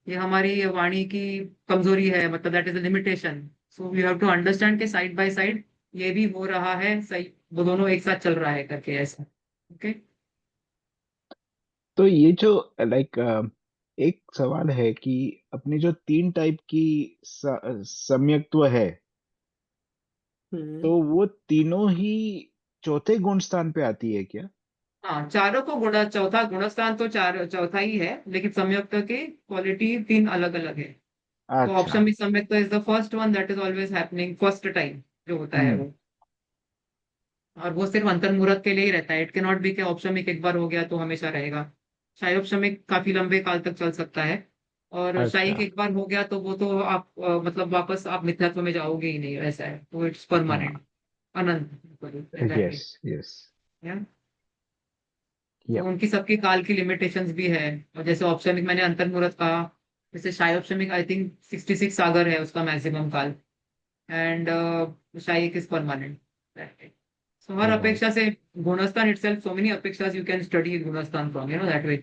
ये हमारी वाणी की कमजोरी है, मतलब that is a limitation. So you have to understand के साइड बाय साइड ये भी हो रहा है सही, वो दोनों एक साथ चल रहा है करके, ऐसा। ओके। तो ये जो लाइक एक सवाल है कि अपने जो 3 टाइप की सम्यक्त्व है, तो वो तीनों ही चौथे गुण स्थान पे आती है क्या? हाँ, चारों को गुणा, चौथा गुणस्थान तो चौथा ही है, लेकिन सम्यक्त की क्वालिटी 3 अलग अलग है। तो अच्छा। ऑप्शन भी सम्यक्त is the first one that is always happening first time जो होता है हम्म। वो, और वो सिर्फ अंतर्मुहूर्त के लिए ही रहता है। इट के नॉट बी के औपशमिक एक बार हो गया तो हमेशा रहेगा। शायोपशमिक काफी लंबे काल तक चल सकता है, और शायिक अच्छा। एक बार हो गया तो वो तो आप मतलब वापस आप मिथ्यात्व में जाओगे ही नहीं, ऐसा है, तो इट्स परमानेंट, हाँ। अनंत, यस। एग्जैक्टली। यस। तो यप। उनकी सबकी काल की लिमिटेशंस भी है। और जैसे औपशमिक मैंने अंतर्मुहूर्त कहा, जैसे शायोपशमिक आई थिंक 66 सागर है उसका मैक्सिमम काल, एंड शायिक इज परमानेंट। सो हर राइट। अपेक्षा से गुणस्थान इटसेल्फ, सो मेनी अपेक्षास यू कैन स्टडी गुणस्थान from, that way.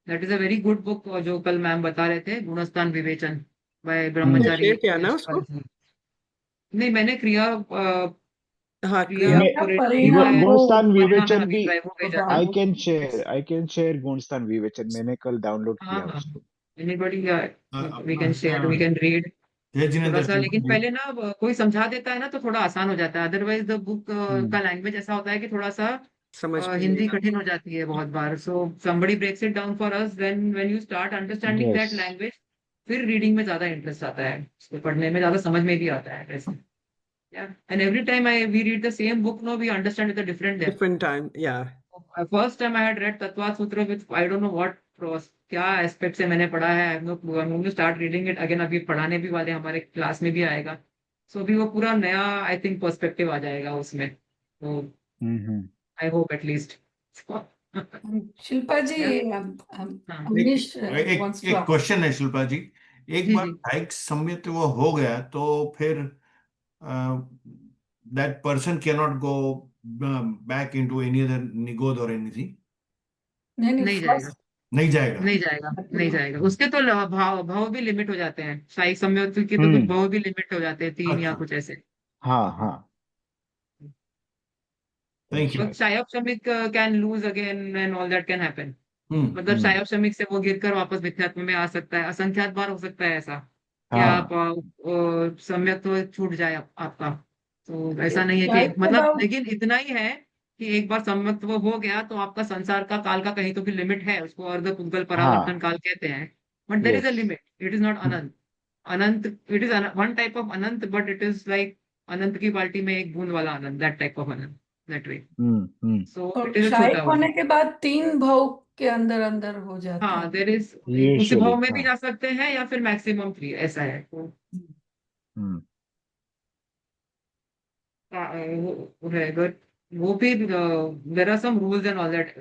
That is a very good book जो कल मैम बता रहे थे, गुणस्थान विवेचन बाय आपने ब्रह्मचारी शेयर किया ना उसको? यशपाल जी। नहीं, मैंने क्रिया हाँ, क्रिया क्रिया। मैं क्या परिणाम परिणाम है, को गुणस्थान परिणाम है विवेचन भी अभिप्राय, वो भेजा था। आई कैन शेयर गुणस्थान विवेचन, मैंने कल डाउनलोड हाँ किया हाँ, उसको। एनीबॉडी, वी अपना कैन क्या शेयर, वी कैन रीड जय थोड़ा जिनेंद्र सा। शिल्पा लेकिन जी। पहले ना कोई समझा देता है ना तो थोड़ा आसान हो जाता है, अदरवाइज द बुक हम्म। का लैंग्वेज ऐसा होता है कि थोड़ा सा समझ में नहीं हिंदी आता। कठिन हो जाती है बहुत बार। सो somebody breaks it down for us, then when you start understanding yes. that language, फिर रीडिंग में ज्यादा इंटरेस्ट आता है, उसको पढ़ने में ज्यादा समझ में भी आता है वैसे। And every time I we read the same book, no we understand with a different depth. Different time, yeah. First time I had read तत्वात सूत्र with I don't know what क्या एस्पेक्ट से मैंने पढ़ा है, I know to start reading it again, अभी पढ़ाने भी वाले हमारे क्लास में भी आएगा। सो अभी वो पूरा नया आई थिंक पर्सपेक्टिव आ जाएगा उसमें, तो हम्म। I hope at least. Shilpa ji, या हाँ एक अमरीश एक wants to एक ask. क्वेश्चन है शिल्पा जी। एक जी बार जी। न्यायिक सम्यत वो हो गया तो फिर that person can not go back into any other निगोद और एनीथिंग। नहीं नहीं, नहीं जाएगा, फर्स्ट नहीं जाएगा। नहीं जाएगा, नहीं जाएगा, उसके तो भाव भाव भी लिमिट हो जाते हैं, शाही सम्यक्त के तो कुछ हम्म। भाव भी लिमिट हो जाते हैं, 3 या अच्छा। कुछ ऐसे। हाँ हाँ। Thank that's you. But right. शाही श्रमिक can lose again and all that can happen. मतलब हम्म। शायब श्रमिक से वो गिरकर वापस मिथ्यात्व में आ सकता है, असंख्यात बार हो सकता है ऐसा कि आप हाँ सम्यक तो छूट जाए आपका। तो ऐसा नहीं है कि लाइफ के मतलब, बाद लेकिन इतना ही है कि एक बार सम्यक वो हो गया तो आपका संसार का काल का कहीं तो भी लिमिट है, उसको अर्ध पुद्गल परावर्तन हाँ। काल कहते हैं, but there is a yes. Limit, it is not अनंत। अनंत, it is one type of अनंत, बट इट इज लाइक अनंत की बाल्टी में एक बूंद वाला अनंत, दैट टाइप ऑफ अनंत, that way. Hmm. So it और इज अ शायद छोटा वन। होने के बाद 3 भाव के अंदर अंदर हो जाते हाँ, हैं। देर इज, उसी यूजुअली भाव में भी हाँ। जा सकते हैं या फिर मैक्सिमम 3, ऐसा है तो हम्म। वो है, बट वो भी there are some rules and all that.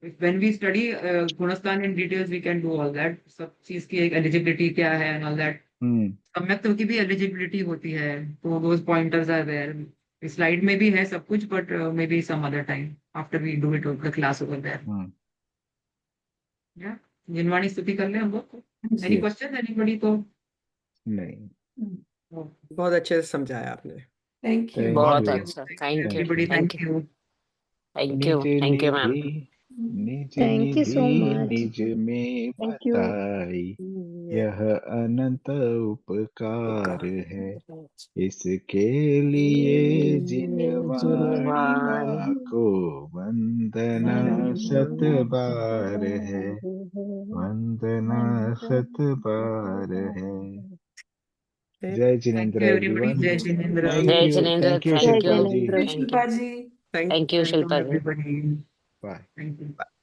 When we study गुणस्थान in details we can do all that, सब चीज की एक एलिजिबिलिटी क्या है एंड ऑल दैट। हम्म। सम्यक्त्व की भी एलिजिबिलिटी होती है, तो those pointers are there, slide में भी है सब कुछ, but maybe some other time after we do it the class over there. Hmm. या जिनवाणी स्तुति कर ले हम लोग। Any yes. क्वेश्चन एनीबॉडी तो? नहीं। बहुत अच्छे से समझाया आपने। Thank you. थैंक बहुत यू। अच्छा, thank you, thank you. Everybody, thank thank you, you. Thank you, निज थैंक यू निधि, मैम। निज Thank you Nidhi so much. निज में Thank you. बताई, यह अनंत उपकार है, इसके लिए जिनवाणी जिनवाणी लाखों वंदन। वंदना सत बार है, वंदना सत बार है। जय Jinendra thank you everybody, everyone. जय जिनेंद्र। जय जिनेंद्र, थैंक यू थैंक जय Shilpa you, ji. Jinendra, thank you, Shilpa ji. Thank thank you welcome Shilpa ji. Everybody. Bye. Thank you.